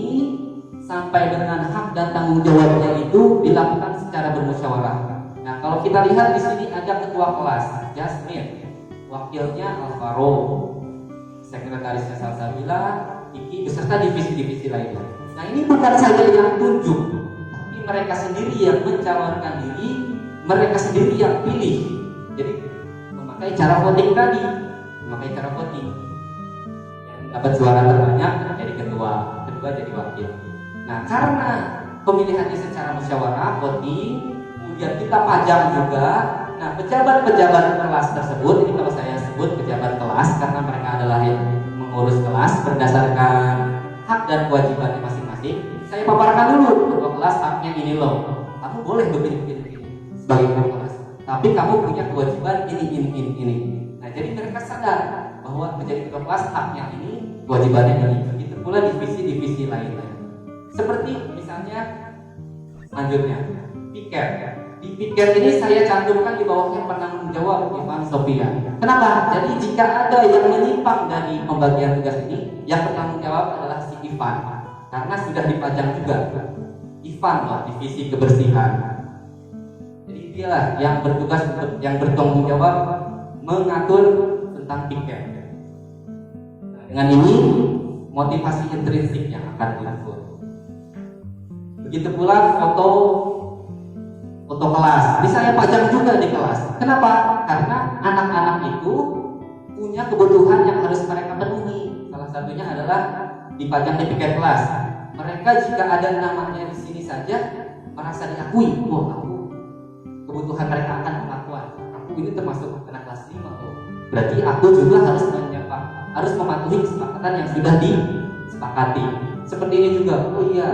sampai dengan hak dan tanggung jawabnya itu dilakukan secara bermusyawarah. Nah, kalau kita lihat di sini ada ketua kelas, Jasmine, wakilnya Alvaro, sekretarisnya Salsabila, Iki, beserta divisi-divisi lainnya. Nah, ini bukan saja yang tunjuk, tapi mereka sendiri yang mencalonkan diri, mereka sendiri yang pilih. Jadi memakai cara voting tadi, memakai cara voting. Yang dapat suara terbanyak jadi ketua, kedua jadi wakil. Nah, karena pemilihannya secara musyawarah, voting, kemudian kita pajang juga. Nah, pejabat-pejabat kelas tersebut, ini kalau saya sebut pejabat kelas karena mereka adalah yang mengurus kelas berdasarkan hak dan kewajibannya masing-masing. Saya paparkan dulu, ketua kelas haknya ini loh. Kamu boleh begini sebagai ketua kelas, tapi kamu punya kewajiban ini. Nah, jadi mereka sadar bahwa menjadi ketua kelas haknya ini, kewajibannya ini. Begitu pula divisi-divisi lainnya. Seperti misalnya selanjutnya piket. Di piket ini saya cantumkan di bawahnya penanggung jawab Ivan Sofia. Kenapa? Jadi jika ada yang menyimpang dari pembagian tugas ini, yang bertanggung jawab adalah si Ivan, karena sudah dipajang juga. Ivan lah divisi kebersihan. Jadi dialah yang bertugas untuk yang bertanggung jawab mengatur tentang piket. Nah, dengan ini motivasi intrinsik yang akan diatur. Begitu pula foto kelas. Ini saya pajang juga di kelas. Kenapa? Karena anak-anak itu punya kebutuhan yang harus mereka penuhi. Salah satunya adalah dipajang di piket kelas. Mereka jika ada namanya di sini saja merasa diakui. Wah, aku kebutuhan mereka akan pengakuan. Aku ini termasuk anak kelas 5 loh. Berarti aku juga harus mematuhi kesepakatan yang sudah disepakati. Seperti ini juga. Oh iya,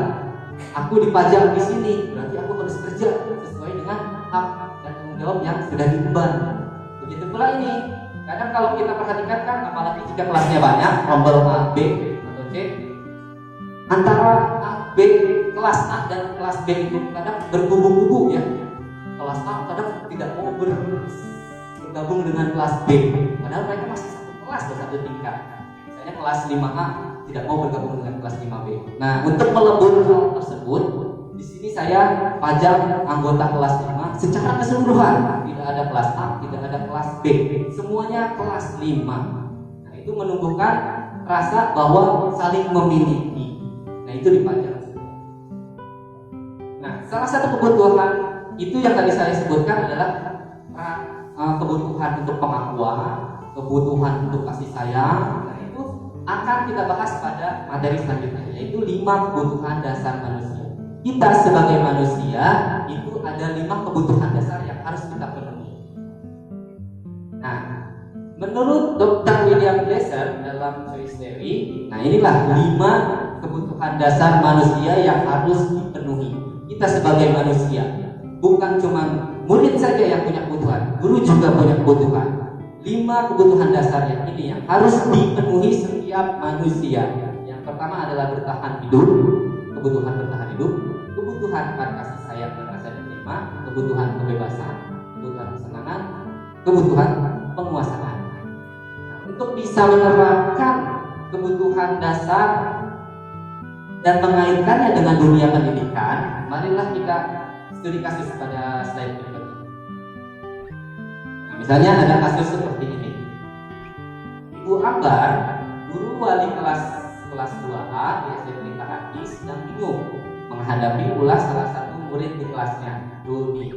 aku dipajang di sini, berarti aku harus kerja sesuai dengan hak dan tanggung jawab yang sudah diemban. Begitu pula ini. Kadang kalau kita perhatikan kan, apalagi jika kelasnya banyak, rombel A, B atau C, antara A, B, kelas A dan kelas B itu kadang berkubu-kubu ya. Kelas A kadang tidak mau bergabung dengan kelas B, padahal mereka masih satu kelas atau satu tingkat. Misalnya kelas 5A tidak mau bergabung dengan kelas 5B. Nah, untuk melebur hal tersebut, di sini saya pajang anggota kelas 5 secara keseluruhan. Tidak ada kelas A, tidak ada kelas B, semuanya kelas 5. Nah, itu menumbuhkan rasa bahwa saling memiliki. Nah, itu dipajang. Nah, salah satu kebutuhan itu yang tadi saya sebutkan adalah kebutuhan untuk pengakuan, kebutuhan untuk kasih sayang. Nah, itu akan kita bahas pada materi selanjutnya, yaitu 5 kebutuhan dasar manusia. Kita sebagai manusia itu ada 5 kebutuhan dasar yang harus kita penuhi. Nah, menurut Dr. William Glasser dalam Choice Theory, nah inilah 5 kebutuhan dasar manusia yang harus dipenuhi. Kita sebagai manusia, bukan cuma murid saja yang punya kebutuhan, guru juga punya kebutuhan. 5 kebutuhan dasar yang ini yang harus dipenuhi setiap manusia. Yang pertama adalah bertahan hidup, kebutuhan bertahan hidup, kebutuhan akan kasih sayang dan rasa diterima, kebutuhan kebebasan, kebutuhan kesenangan, kebutuhan penguasaan. Nah, untuk bisa menerapkan kebutuhan dasar dan mengaitkannya dengan dunia pendidikan, marilah kita studi kasus pada slide berikut. Nah, misalnya ada kasus seperti ini. Ibu Akbar, guru wali kelas 2A di SMP Tahaki, sedang bingung menghadapi ulas salah satu murid di kelasnya, Doni.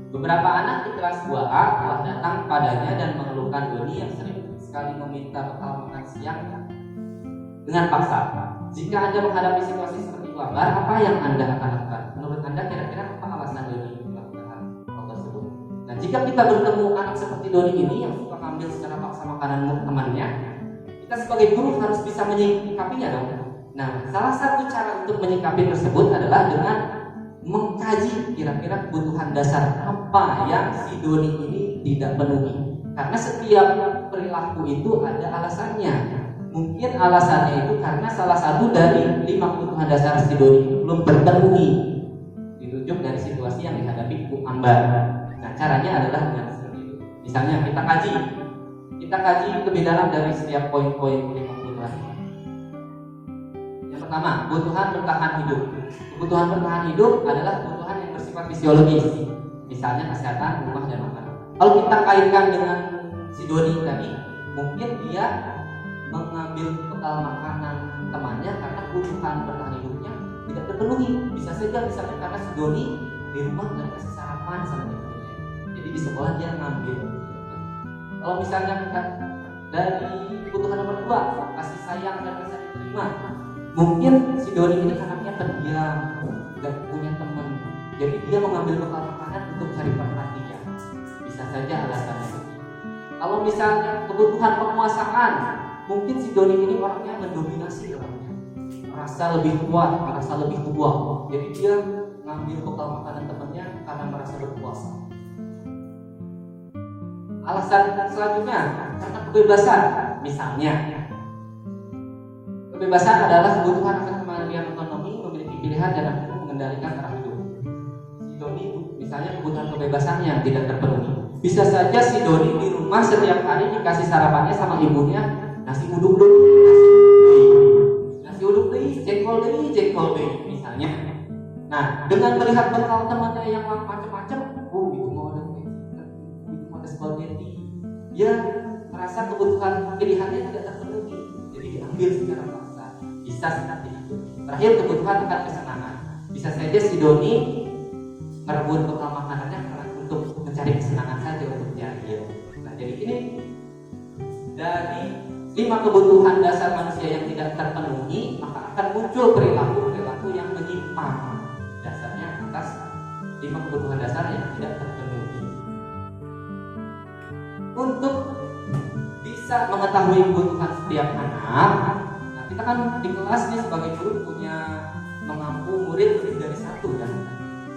Beberapa anak di kelas 2A telah datang padanya dan mengeluhkan Doni yang sering sekali meminta bekal makan siang dengan paksa. Jika Anda menghadapi situasi seperti Ibu Akbar, apa yang Anda akan lakukan? Menurut Anda kira-kira apa alasan Doni melakukan hal tersebut? Nah, jika kita bertemu anak seperti Doni ini yang suka ngambil secara paksa makanan temannya, kita sebagai guru harus bisa menyikapinya dong. Nah, salah satu cara untuk menyikapi tersebut adalah dengan mengkaji kira-kira kebutuhan dasar apa yang si Doni ini tidak penuhi. Karena setiap perilaku itu ada alasannya. Mungkin alasannya itu karena salah satu dari 5 kebutuhan dasar si doni belum terpenuhi, ditunjuk dari situasi yang dihadapi Bu Ambar. Nah, caranya adalah dengan seperti itu. Misalnya kita kaji lebih dalam dari setiap poin-poin 5 kebutuhan. Yang pertama, kebutuhan bertahan hidup. Kebutuhan bertahan hidup adalah kebutuhan yang bersifat fisiologis, misalnya kesehatan, rumah, dan makanan. Kalau kita kaitkan dengan si doni tadi, mungkin dia mengambil bekal makanan temannya karena kebutuhan bertahan hidupnya tidak terpenuhi. Bisa saja misalnya karena si doni di rumah nggak dikasih sarapan sama ibunya, jadi di sekolah dia ngambil. Kalau misalnya kita dari kebutuhan nomor 2, kasih sayang dan rasa diterima, mungkin si doni ini anaknya pendiam, nggak punya teman, jadi dia mengambil bekal makanan untuk cari perhatian. Bisa saja alasannya. Kalau misalnya kebutuhan penguasaan, mungkin si doni ini orangnya mendominasi orangnya, merasa lebih kuat, merasa lebih tua, jadi dia ngambil bekal makanan temannya karena merasa berkuasa. Alasan selanjutnya karena kebebasan. Misalnya, kebebasan adalah kebutuhan akan kemandirian otonomi, memiliki pilihan dan mengendalikan arah hidup. Si doni misalnya kebutuhan kebebasan yang tidak terpenuhi. Bisa saja si doni di rumah setiap hari dikasih sarapannya sama ibunya nasi uduk jengkol deui misalnya. Nah, dengan melihat bekal temannya yang macam-macam, itu mau ada spaghetti, dia merasa kebutuhan pilihannya tidak terpenuhi, jadi diambil secara paksa. Bisa seperti itu. Terakhir, kebutuhan akan kesenangan. Bisa saja si doni merebut bekal makanannya karena untuk mencari kesenangan saja, untuk jahil. Nah, jadi ini dari 5 kebutuhan dasar manusia yang tidak terpenuhi, maka akan muncul perilaku yang menyimpang dasarnya atas 5 kebutuhan dasar yang tidak terpenuhi. Untuk bisa mengetahui kebutuhan setiap anak, nah kita kan di kelas nih sebagai guru punya mengampu murid lebih dari 1 kan.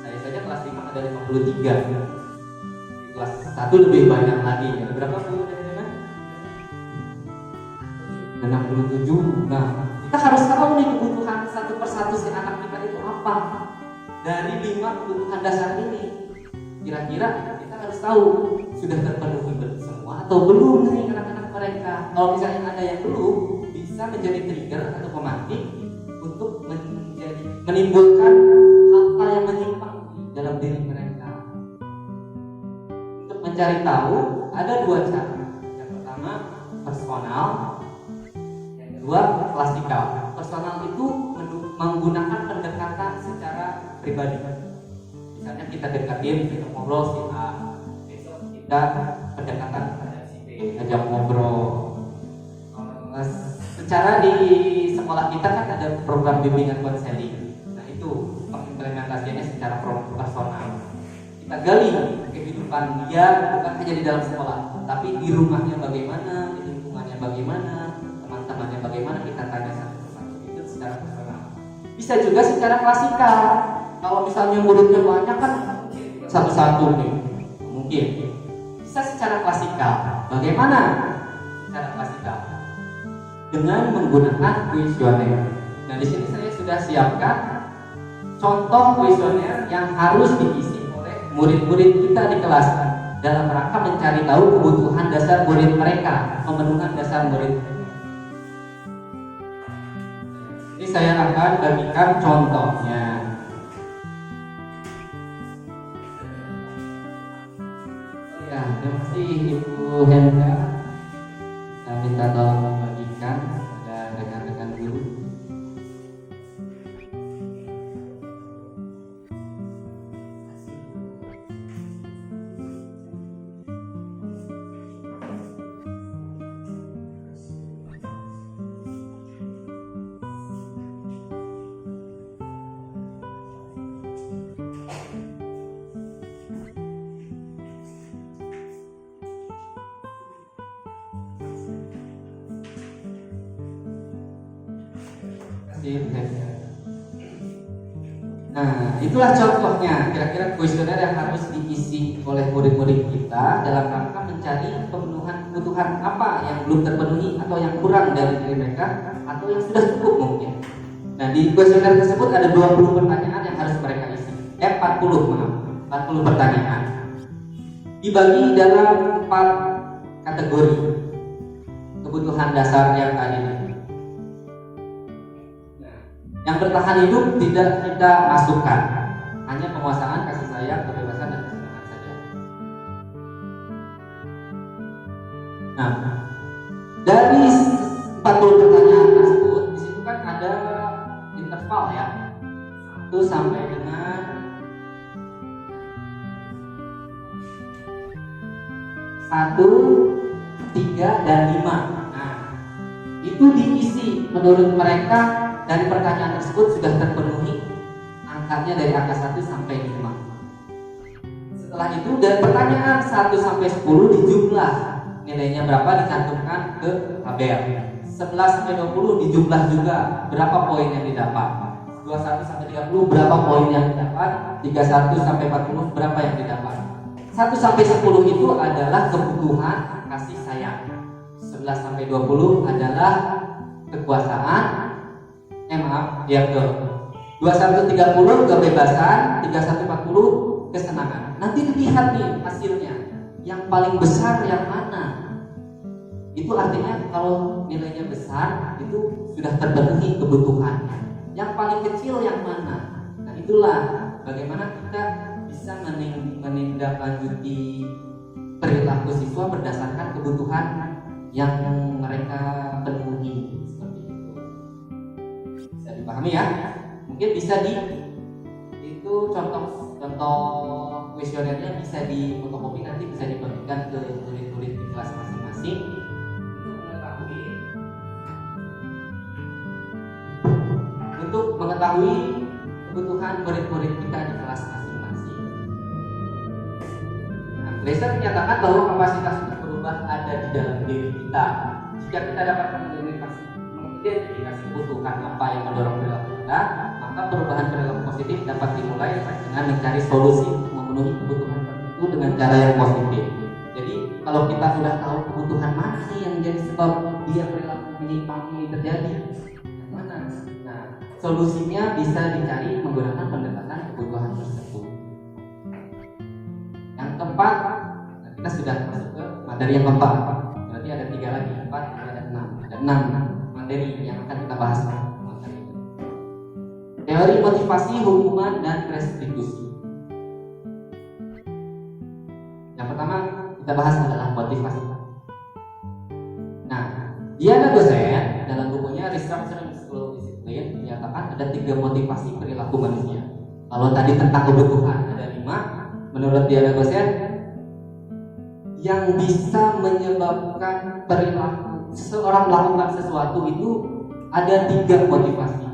Saya saja kelas 5 ada 53. Di kelas 1 lebih banyak lagi. Ada berapa guru dari mana? 67. Nah, kita harus tahu nih kebutuhan satu persatu si anak kita itu apa. Dari 5 kebutuhan dasar ini, kira-kira kita harus tahu sudah terpenuhi semua atau belum nih anak-anak mereka. Kalau misalnya ada yang belum, bisa menjadi trigger atau pemantik untuk menimbulkan hal-hal yang menyimpang dalam diri mereka. Untuk mencari tahu ada 2 cara. Yang pertama personal, yang kedua klasikal. Personal itu menggunakan pendekatan secara pribadi. Misalnya kita dekatin, kita ngobrol si A, besok kita pendekatan pada si B, ajak ngobrol. Secara di sekolah kita kan ada program bimbingan konseling. Nah itu pengimplementasiannya secara personal. Kita gali kehidupan dia bukan hanya di dalam sekolah, tapi di rumahnya bagaimana, di lingkungannya bagaimana, teman-temannya bagaimana, kita tanya satu persatu. Itu secara personal. Bisa juga secara klasikal. Kalau misalnya muridnya banyak kan satu-satu nih, mungkin. Bisa secara klasikal. Bagaimana secara klasikal? Dengan menggunakan kuesioner. Nah, di sini saya sudah siapkan contoh kuesioner yang harus diisi oleh murid-murid kita di kelas dalam rangka mencari tahu kebutuhan dasar murid mereka, pemenuhan dasar murid. Ini saya akan bagikan contohnya. Ya, terima kasih Ibu Hendra. Saya minta tolong membagikan pada rekan-rekan guru. Nah, itulah contohnya kira-kira kuesioner yang harus diisi oleh murid-murid kita dalam rangka mencari pemenuhan kebutuhan apa yang belum terpenuhi atau yang kurang dari diri mereka atau yang sudah cukup mungkin. Nah, di kuesioner tersebut ada 20 pertanyaan yang harus mereka isi. 40 pertanyaan. Dibagi dalam 4 kategori kebutuhan dasar yang tadi. Yang bertahan hidup tidak kita masukkan, hanya penguasaan, kasih sayang, kebebasan dan kesenangan saja. Nah, dari 40 pertanyaan tersebut, di situ kan ada interval ya, 1 sampai dengan 1, 3, dan 5. Nah, itu diisi menurut mereka. Dari pertanyaan tersebut sudah terpenuhi angkanya dari angka 1 sampai 5. Setelah itu dari pertanyaan 1 sampai 10 dijumlah nilainya berapa dicantumkan ke tabel. 11 sampai 20 dijumlah juga berapa poin yang didapat. 21 sampai 30 berapa poin yang didapat. 31 sampai 40 berapa yang didapat. 1 sampai 10 itu adalah kebutuhan kasih sayang. 11 sampai 20 adalah kekuasaan. Yang ke 21-30 kebebasan, 31-40 kesenangan. Nanti dilihat nih hasilnya, yang paling besar yang mana. Itu artinya kalau nilainya besar itu sudah terpenuhi kebutuhannya. Yang paling kecil yang mana. Nah, itulah bagaimana kita bisa menindaklanjuti perilaku siswa berdasarkan kebutuhan yang mereka penuhi. Dipahami ya? Mungkin bisa itu contoh kuesionernya bisa di fotokopi, nanti bisa dibagikan ke murid-murid di kelas masing-masing untuk mengetahui kebutuhan murid-murid kita di kelas masing-masing. Nah, Glaser menyatakan bahwa kapasitas untuk berubah ada di dalam diri kita. Jika kita dapat mengidentifikasi kebutuhan apa yang mendorong perilaku kita, maka perubahan perilaku positif dapat dimulai dengan mencari solusi untuk memenuhi kebutuhan tertentu dengan cara yang positif. Jadi kalau kita sudah tahu kebutuhan mana sih yang menjadi sebab dia perilaku menyimpang ini terjadi, yang mana? Nah, solusinya bisa dicari menggunakan pendekatan kebutuhan tersebut. Yang keempat, kita sudah masuk ke materi yang keempat. Berarti ada 3 lagi, 4, ada 6. Ada 6 materi yang akan kita bahas. Teori motivasi, hukuman, dan restitusi. Yang pertama kita bahas adalah motivasi. Nah, Diana dosen dalam bukunya Restructuring School Discipline menyatakan ada 3 motivasi perilaku manusia. Kalau tadi tentang kebutuhan ada 5, menurut Diana dosen yang bisa menyebabkan perilaku seseorang melakukan sesuatu itu ada 3 motivasinya.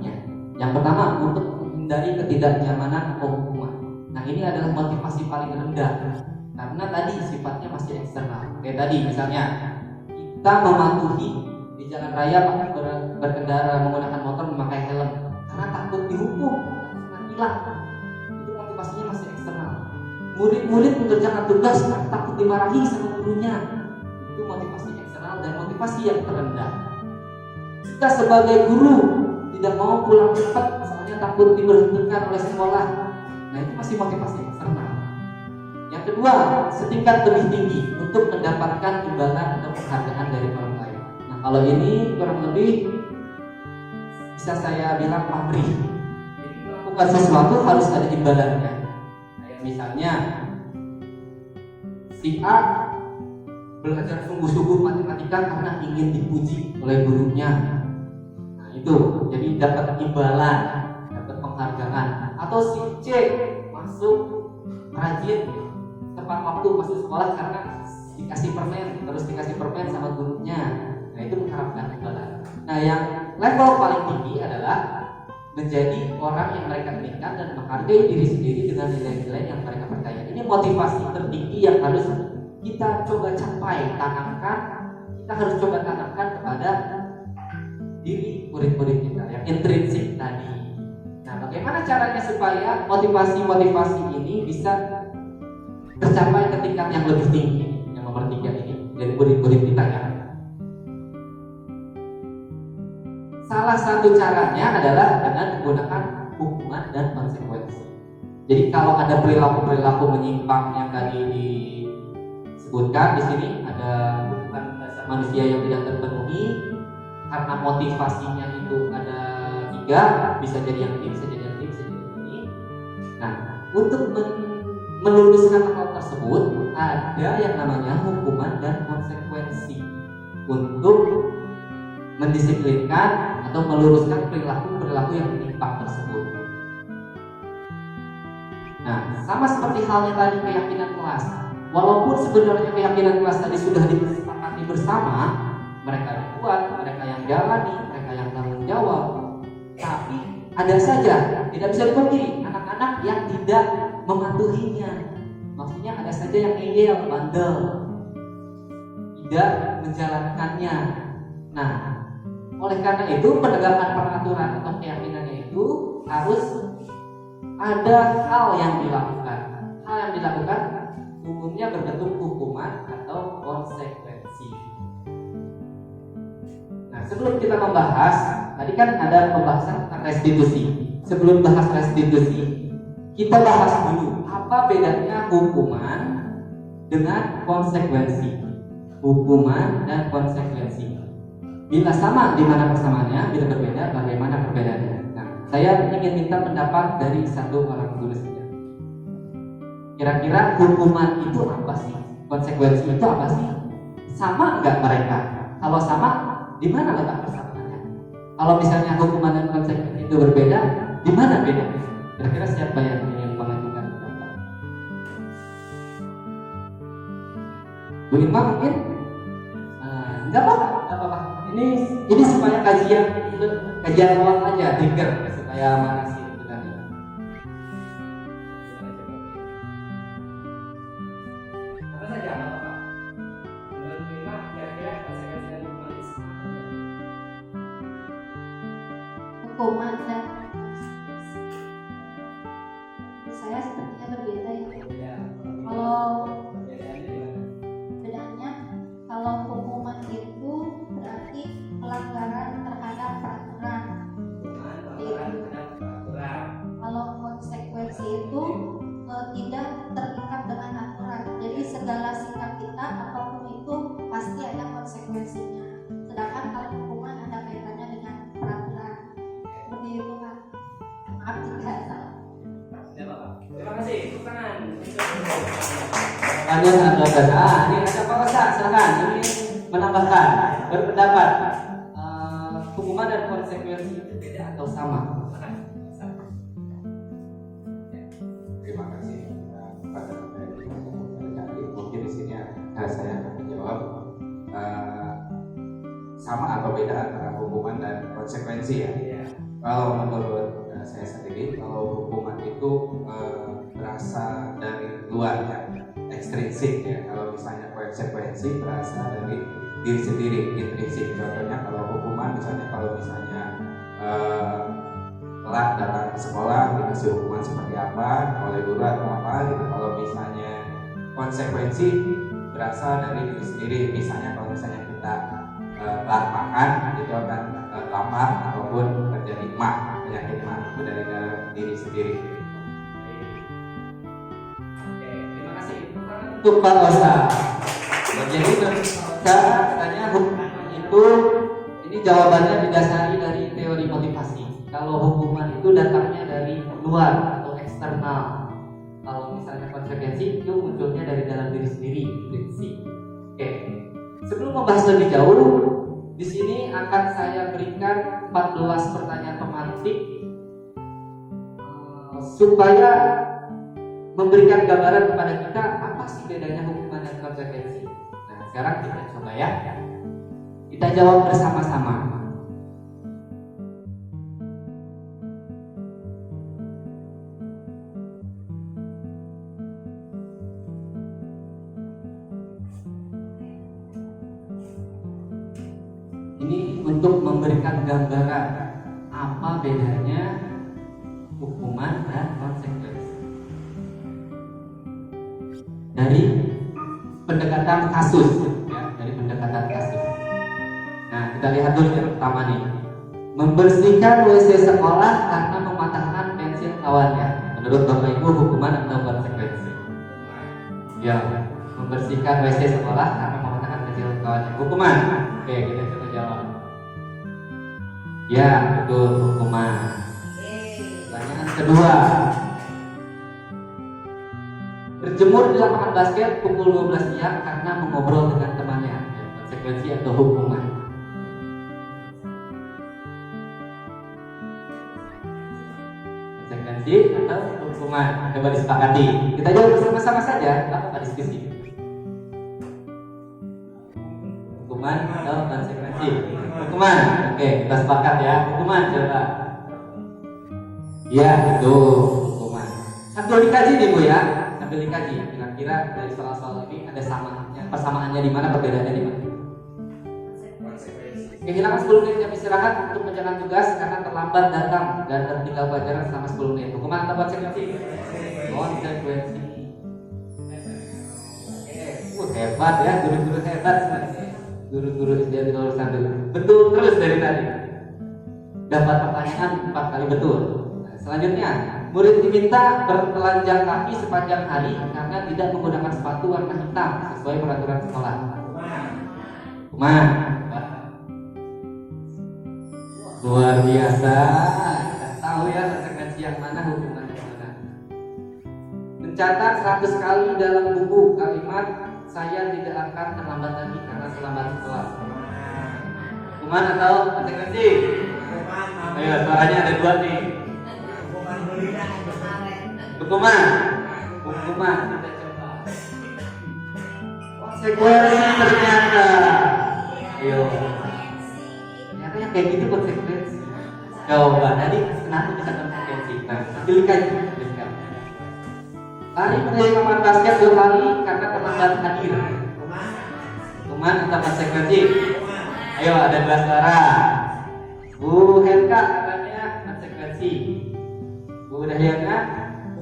Yang pertama, untuk menghindari ketidaknyamanan atau hukuman. Nah, ini adalah motivasi paling rendah karena tadi sifatnya masih eksternal. Kayak tadi misalnya kita mematuhi di jalan raya berkendara menggunakan motor memakai helm karena takut dihukum, takut kena tilang. Itu motivasinya masih eksternal. Murid-murid mengerjakan tugas karena takut dimarahi sama gurunya. Itu motivasi eksternal dan motivasi yang terendah. Kita sebagai guru tidak mau pulang cepat soalnya takut diberhentikan oleh sekolah. Nah, itu masih motivasi eksternal. Yang kedua, setingkat lebih tinggi untuk mendapatkan imbalan atau penghargaan dari orang lain. Nah, kalau ini kurang lebih bisa saya bilang pamrih. Jadi melakukan sesuatu harus ada imbalannya. Kayak misalnya si A belajar sungguh-sungguh matematika karena ingin dipuji oleh gurunya. Itu jadi dapat imbalan, dapat penghargaan. Atau si C masuk rajin tepat waktu masuk sekolah karena dikasih permen sama gurunya. Nah, itu mengharapkan imbalan. Nah, yang level paling tinggi adalah menjadi orang yang mereka inginkan dan menghargai diri sendiri dengan nilai-nilai yang mereka percaya. Ini motivasi tertinggi yang harus kita coba capai, tanamkan. Kita harus coba tanamkan kepada diri murid-murid kita yang intrinsik tadi. Nah, bagaimana caranya supaya motivasi-motivasi ini bisa tercapai ke tingkat yang lebih tinggi? Yang nomor 3 ini dari murid-murid kita ya. Salah satu caranya adalah dengan menggunakan hukuman dan konsekuensi. Jadi kalau ada perilaku-perilaku menyimpang yang tadi disebutkan di sini, ada kebutuhan dasar manusia yang tidak terpenuhi karena motivasinya itu ada 3, bisa jadi yang ini, bisa jadi yang ini, bisa jadi yang ini. Nah, untuk meluruskan hal tersebut ada yang namanya hukuman dan konsekuensi untuk mendisiplinkan atau meluruskan perilaku-perilaku yang menyimpang tersebut. Nah, sama seperti halnya tadi keyakinan kelas. Walaupun sebenarnya keyakinan kelas tadi sudah disepakati bersama, mereka yang kuat, mereka yang jalani, mereka yang tanggung jawab, tapi ada saja, tidak bisa dipungkiri, anak-anak yang tidak mematuhinya. Maksudnya ada saja yang ngeyel, bandel, tidak menjalankannya. Nah, oleh karena itu penegakan peraturan atau keyakinannya itu harus ada hal yang dilakukan. Hal yang dilakukan umumnya berbentuk hukuman atau konsekuensi. Nah, sebelum kita membahas, tadi kan ada pembahasan tentang restitusi. Sebelum bahas restitusi, kita bahas dulu apa bedanya hukuman dengan konsekuensi. Hukuman dan konsekuensi. Bila sama, di mana persamaannya? Bila berbeda, bagaimana perbedaannya? Nah, saya ingin minta pendapat dari satu orang guru saja. Kira-kira hukuman itu apa sih? Konsekuensi itu apa sih? Sama nggak mereka? Kalau sama, di mana letak persamaannya? Kalau misalnya hukuman dan konsekuensi itu berbeda, di mana bedanya? Kira-kira siapa yang ingin mengajukan pendapat? Bu Irma mungkin? Nggak apa-apa. Ini supaya kajian awal aja, trigger supaya mana sih sebenarnya. Apa saja nggak apa-apa. Menurut Prima, kira-kira konsekuensi dari hukuman itu sama? Hukuman dan saya sepertinya berbeda ya. Ya. Kalau Bedanya di mana? bedanya, kalau hukuman itu berarti pelanggaran terhadap peraturan. Hukuman pelanggaran terhadap peraturan. Kalau konsekuensi itu tidak terikat dengan aturan. Jadi segala sikap kita apapun itu pasti ada konsekuensinya. Sedangkan kalau hukuman ada kaitannya dengan peraturan. Seperti itu kan. Maaf jika salah. Ya, Bapak. Terima kasih. Tepuk tangan. Ada ini ada Pak Ustaz, silakan. Ini menambahkan berpendapat hukuman dan konsekuensi itu beda atau sama? Terima kasih kepada Anda. Mungkin di sini saya akan menjawab sama atau beda antara hukuman dan konsekuensi ya. Kalau menurut saya sendiri, kalau hukuman itu berasal dari luar ya, ekstrinsik ya. Kalau misalnya konsekuensi berasal dari diri sendiri, intrinsik. Contohnya kalau hukuman, kalau misalnya telat datang ke sekolah dikasih hukuman seperti apa oleh guru atau apa gitu. Kalau misalnya konsekuensi berasal dari diri sendiri, misalnya kalau misalnya kita telat makan itu akan lama ataupun terjadi penyakit itu dari diri sendiri. Oke, terima kasih. Untuk Pak Ustaz. Jadi katanya hukuman itu ini jawabannya didasari dari teori motivasi. Kalau hukuman itu datangnya dari luar atau eksternal. Kalau misalnya konsekuensi itu munculnya dari dalam diri sendiri, prinsip. Oke. Sebelum membahas lebih jauh, di sini akan saya berikan 14 pertanyaan pemantik supaya memberikan gambaran kepada kita apa sih bedanya hukuman dan konsekuensi. Nah, sekarang kita coba ya. Kita jawab bersama-sama. Ini untuk memberikan gambaran apa bedanya hukuman dan konsekuensi. Dari pendekatan kasus, ya, dari pendekatan kasus. Nah, kita lihat dulu yang pertama nih. Membersihkan WC sekolah karena mematahkan pensil kawannya. Menurut Bapak Ibu, hukuman atau konsekuensi? Ya, membersihkan WC sekolah karena mematahkan pensil kawannya. Hukuman. Oke, kita coba jawab. Ya, betul, hukuman. Pertanyaan kedua. Berjemur di lapangan basket pukul 12 siang karena mengobrol dengan temannya. Konsekuensi atau hukuman? Konsekuensi atau hukuman? Coba disepakati. Kita jawab bersama-sama saja. Apa diskusi? Hukuman atau konsekuensi? Hukuman. Oke, kita sepakat ya. Hukuman coba. Ya, betul, hukuman. Sambil dikaji nih Bu ya. Sambil dikaji. Kira-kira dari soal-soal ini ada persamaannya di mana, perbedaannya di mana? Kehilangan 10 menit jam istirahat untuk menjalankan tugas karena terlambat datang dan tertinggal pelajaran selama 10 menit. Hukuman atau konsekuensi? Konsekuensi. Hebat ya, guru-guru hebat sebenarnya. Guru-guru dari lulusan dulu. Betul terus dari tadi. Dapat pertanyaan 4 kali betul. Nah, selanjutnya, murid diminta bertelanjang kaki sepanjang hari karena tidak menggunakan sepatu warna hitam sesuai peraturan sekolah. Hukuman. Luar biasa. Kita tahu ya konsekuensi yang mana, hukuman yang mana. Mencatat 100 kali dalam buku kalimat saya tidak akan terlambat lagi karena selamat sekolah. Hukuman atau konsekuensi? Ayo, suaranya ada 2 nih. Hukuman. Hukuman. Kita coba. Konsekuensi ternyata. Ayo. Ternyata yang kayak gitu konsekuensi. Coba tadi kenapa bisa konsekuensi? Nah, sambil kaji. Lari menjadi lapangan basket 2 kali karena terlambat hadir. Hukuman atau konsekuensi? Ayo, ada 2 suara. Bu Helka katanya konsekuensi. Bu Dahyana,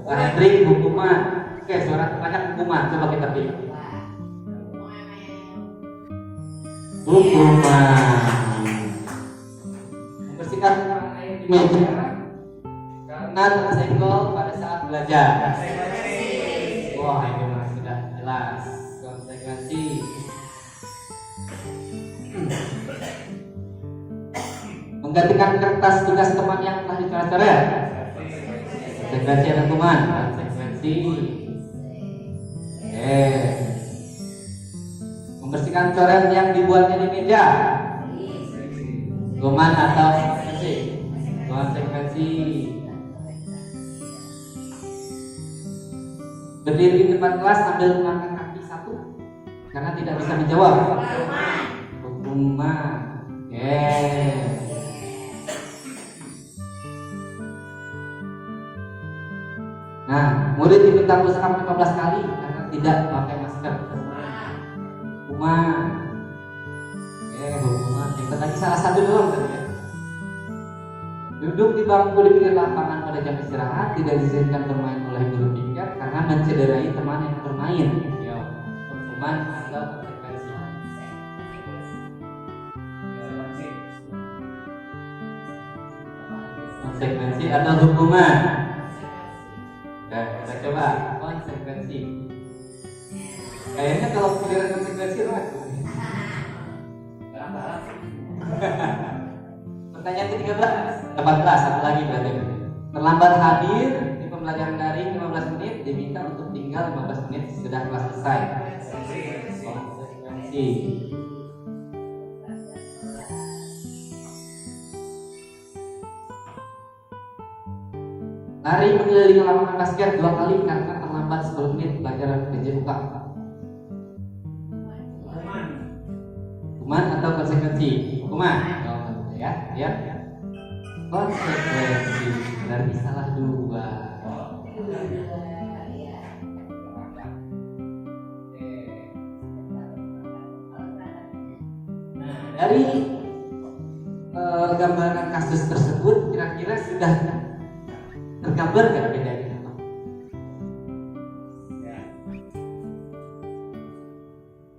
Pak Hendrik hukuman. Oke, suara terbanyak hukuman. Coba kita pilih. Hukuman. Membersihkan air di meja karena tersenggol pada saat belajar. Wah, ini mah sudah jelas. Konsekuensi. Menggantikan kertas tugas teman yang telah dicoret-coret. Konsekuensi atau hukuman? Konsekuensi. Membersihkan coret yang dibuatnya di meja. Hukuman atau konsekuensi? Konsekuensi. Berdiri di depan kelas sambil mengangkat kaki 1 karena tidak bisa menjawab. Hukuman. Nah, murid diminta push-up 15 kali karena tidak pakai masker. Hukuman. Hukuman. Kita tadi salah satu doang tadi ya. Duduk di bangku di pinggir lapangan pada jam istirahat tidak diizinkan bermain oleh guru piket karena mencederai teman yang bermain. Yo, hukuman atau konsekuensi? Konsekuensi atau hukuman? Oke, kita coba konsekuensi. Kayaknya kalau pilihan konsekuensi ragu. Pertanyaan ke-13, 14, satu lagi berarti. Terlambat hadir di pembelajaran daring 15 menit diminta untuk tinggal 15 menit sudah kelas selesai. Konsekuensi. Lari mengelilingi lapangan basket 2 kali karena terlambat 10 menit pelajaran PJUK. Hukuman atau konsekuensi? Hukuman. Ya. Konsekuensi. Berarti salah 2. Dari gambaran kasus tersebut kira-kira sudah bergambar nggak bedanya apa?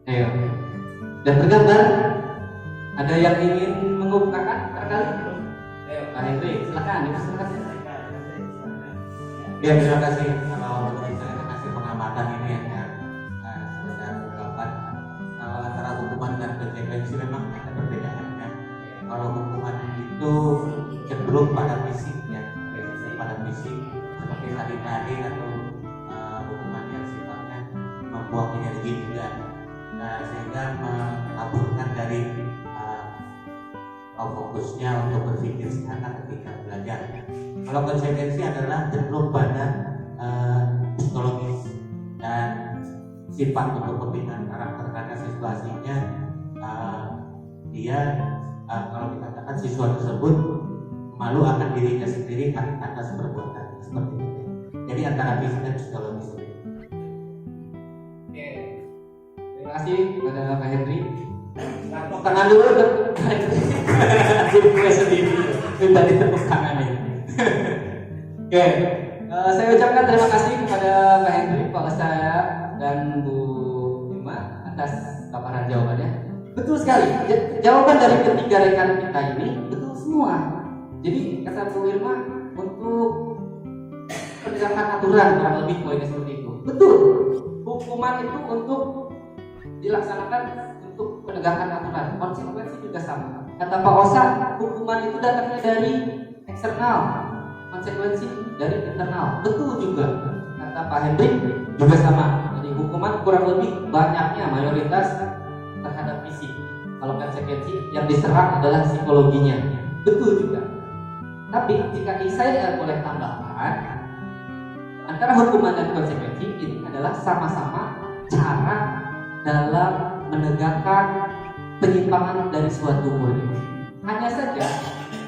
Ayo, dan bergambar. Ada yang ingin mengungkapkan barangkali? Ayo, Pak Henry, silakan. Ya, terima kasih. Kalau menurut saya hasil pengamatan ini ya, sebenarnya ungkapan antara hukuman dan konsekuensi memang ada perbedaannya. Kalau hukuman itu cenderung pada fisiknya, pada fisik seperti tadi atau hukuman yang sifatnya membuang energi juga, sehingga melaburkan dari fokusnya untuk berpikir secara ketika belajar. Kalau konsekuensi adalah cenderung pada psikologis dan sifat untuk pembinaan karakter, karena situasinya dia kalau dikatakan siswa tersebut malu akan dirinya sendiri atas perbuatan seperti itu. Jadi antara fisik dan psikologis. Oke, terima kasih kepada Pak Henry. Tepuk tangan dulu untuk Pak Henry. Jadi gue sendiri minta ditepuk tangan ini. Oke, saya ucapkan terima kasih kepada Pak Henry, Pak saya dan Bu Ima atas paparan jawabannya. Betul sekali, jawaban dari ketiga rekan kita ini betul semua. Jadi kata Bu Irma untuk penegakan aturan kurang lebih poinnya seperti itu. Betul, hukuman itu untuk dilaksanakan untuk penegakan aturan, konsekuensi juga sama. Kata Pak Osa, hukuman itu datangnya dari eksternal, konsekuensi dari internal. Betul juga. Kata Pak Hendrik juga sama. Jadi hukuman kurang lebih banyaknya mayoritas terhadap fisik. Kalau konsekuensi yang diserang adalah psikologinya. Betul juga. Tapi jika saya boleh tambahkan, antara hukuman dan konsekuensi ini adalah sama-sama cara dalam menegakkan penyimpangan dari suatu murid. Hanya saja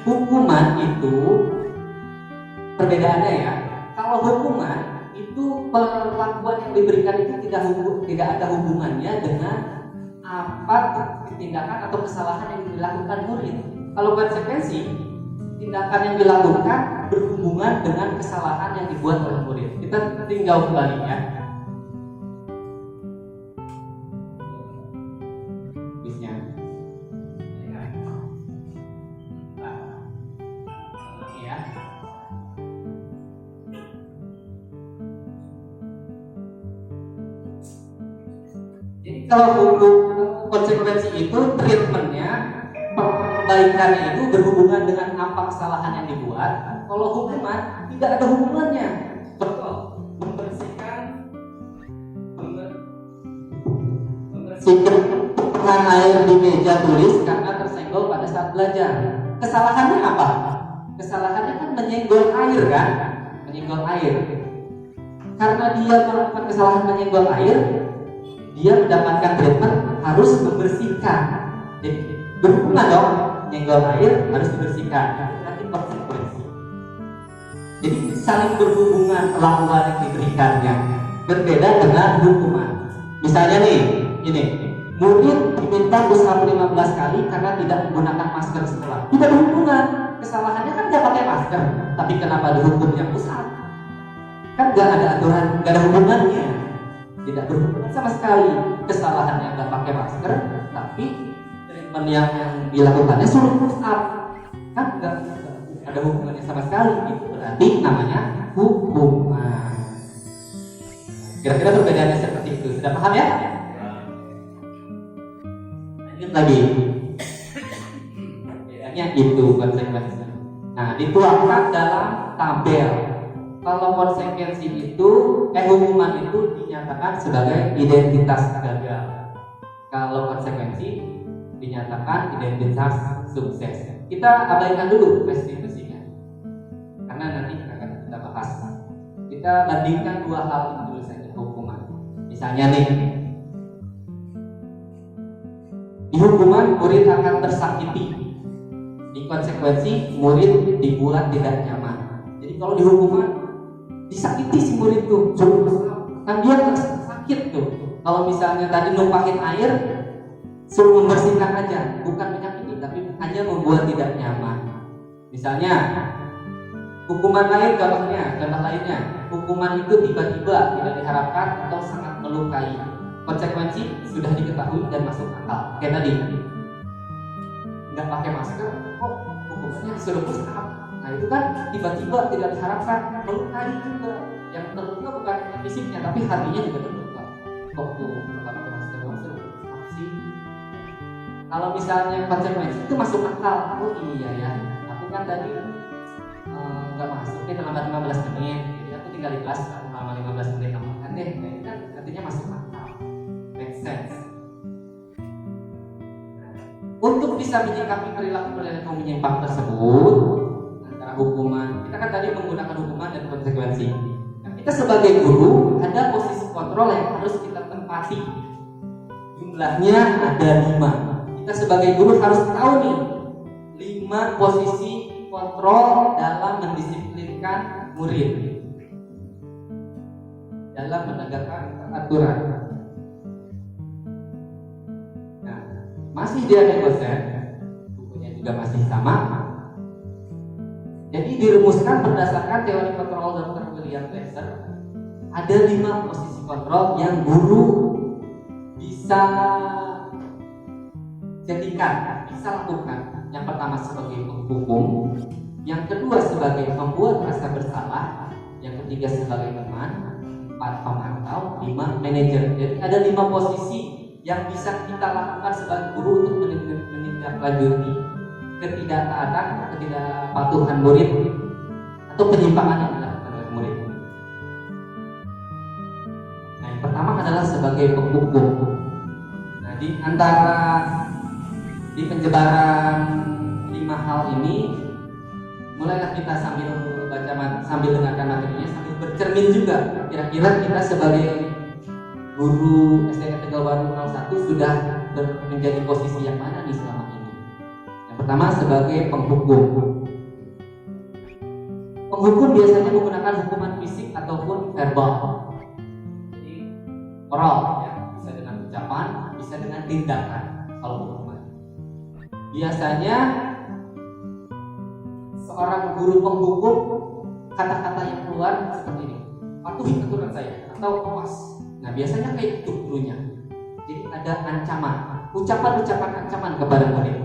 hukuman itu perbedaannya ya. Kalau hukuman itu perlakuan yang diberikan itu tidak ada hubungannya dengan apa tindakan atau kesalahan yang dilakukan murid. Kalau konsekuensi, tindakan yang dilakukan berhubungan dengan kesalahan yang dibuat oleh murid. Kita tinggal kembali ya. Kalau hukum konsekuensi itu treatmentnya, perbaikannya itu berhubungan dengan apa kesalahan yang dibuat. Kalau hukuman tidak ada hubungannya. Betul. Membersihkan air di meja tulis karena tersenggol pada saat belajar. Kesalahannya apa? Kesalahannya kan menyenggol air kan? Menyenggol air. Karena dia melakukan kesalahan menyenggol air, dia mendapatkan treatment harus membersihkan. Jadi berhubungan dong, nyenggol air harus dibersihkan. Nanti konsekuensi. Jadi saling berhubungan perlakuan yang diberikannya. Berbeda dengan hukuman. Misalnya nih, ini murid diminta push-up 15 kali karena tidak menggunakan masker sekolah. Tidak berhubungan. Kesalahannya kan dia pakai masker, tapi kenapa dihukumnya push-up? Kan nggak ada aturan, nggak ada hubungannya. Tidak berhubungan sama sekali. Kesalahannya nggak pakai masker, tapi treatment yang dilakukannya suruh push up, kan nggak ada hubungannya sama sekali. Itu berarti namanya hukuman. Kira-kira perbedaannya seperti itu. Sudah paham ya? Lanjut lagi. Bedanya itu konsekuensi. Nah, dituangkan dalam tabel. Kalau konsekuensi itu, hukuman itu dinyatakan sebagai identitas gagal. Kalau konsekuensi dinyatakan identitas sukses. Kita abaikan dulu prestasinya, karena nanti akan kita bahas. Kita bandingkan dua hal ini dulu saja, hukuman. Misalnya nih, di hukuman murid akan tersakiti, di konsekuensi murid dibuat tidak nyaman. Jadi kalau di hukuman disakiti si murid tuh, kan dia sakit tuh. Kalau misalnya tadi numpahin air, suruh membersihkan aja, bukan menyakiti, tapi hanya membuat tidak nyaman. Misalnya Hukuman lain contoh lainnya, hukuman itu tiba-tiba tidak diharapkan atau sangat melukai. Konsekuensi sudah diketahui dan masuk akal. Kayak tadi, nggak pakai masker, kok hukumannya sudah up. Nah itu kan tiba-tiba tidak diharapkan, melukai juga. Yang terluka bukan fisiknya, tapi hatinya juga terluka. Kok tuh nggak pakai masker, apa sih? Kalau misalnya konsekuensi itu masuk akal, oh iya ya, aku kan tadi nggak masuk nih terlambat 15 menit, jadi aku tinggal di kelas selama 15 menit tambahkan deh. Nah ini kan artinya masuk akal, make sense. Untuk bisa menyikapi perilaku menyimpang tersebut antara hukuman, kita kan tadi menggunakan hukuman dan konsekuensi. Nah, kita sebagai guru ada posisi kontrol yang harus kita tempati. Jumlahnya ada 5. Kita sebagai guru harus tahu nih 5 posisi kontrol dalam mendisiplinkan murid, dalam menegakkan aturan. Nah, masih dia dosen, bukunya juga masih sama. Jadi dirumuskan berdasarkan teori kontrol Dr. William Glasser. Ada 5 posisi kontrol yang guru bisa jadikan, bisa lakukan. Yang pertama sebagai penghukum, yang kedua sebagai pembuat merasa bersalah, yang ketiga sebagai teman, 4 pemantau, 5 manajer. Jadi ada 5 posisi yang bisa kita lakukan sebagai guru untuk menindaklanjuti ketidaktaatan, ketidakpatuhan murid atau penyimpangan yang dilakukan oleh murid. Nah, yang pertama adalah sebagai penghukum. Nah, di penjebaran 5 hal ini, mulailah kita sambil dengarkan materinya, sambil bercermin juga. Kira-kira kita sebagai guru SDN Tegalwaru 01 sudah menjadi posisi yang mana nih selama ini? Yang pertama sebagai penghukum. Penghukum biasanya menggunakan hukuman fisik ataupun verbal. Jadi oral, ya, bisa dengan ucapan, bisa dengan tindakan. Kalau hukuman, biasanya seorang guru penghukum, kata-kata yang keluar seperti ini: patuhi aturan saya, atau awas. Nah biasanya kayak itu gurunya. Jadi ada ancaman, ucapan-ucapan ancaman kepada murid.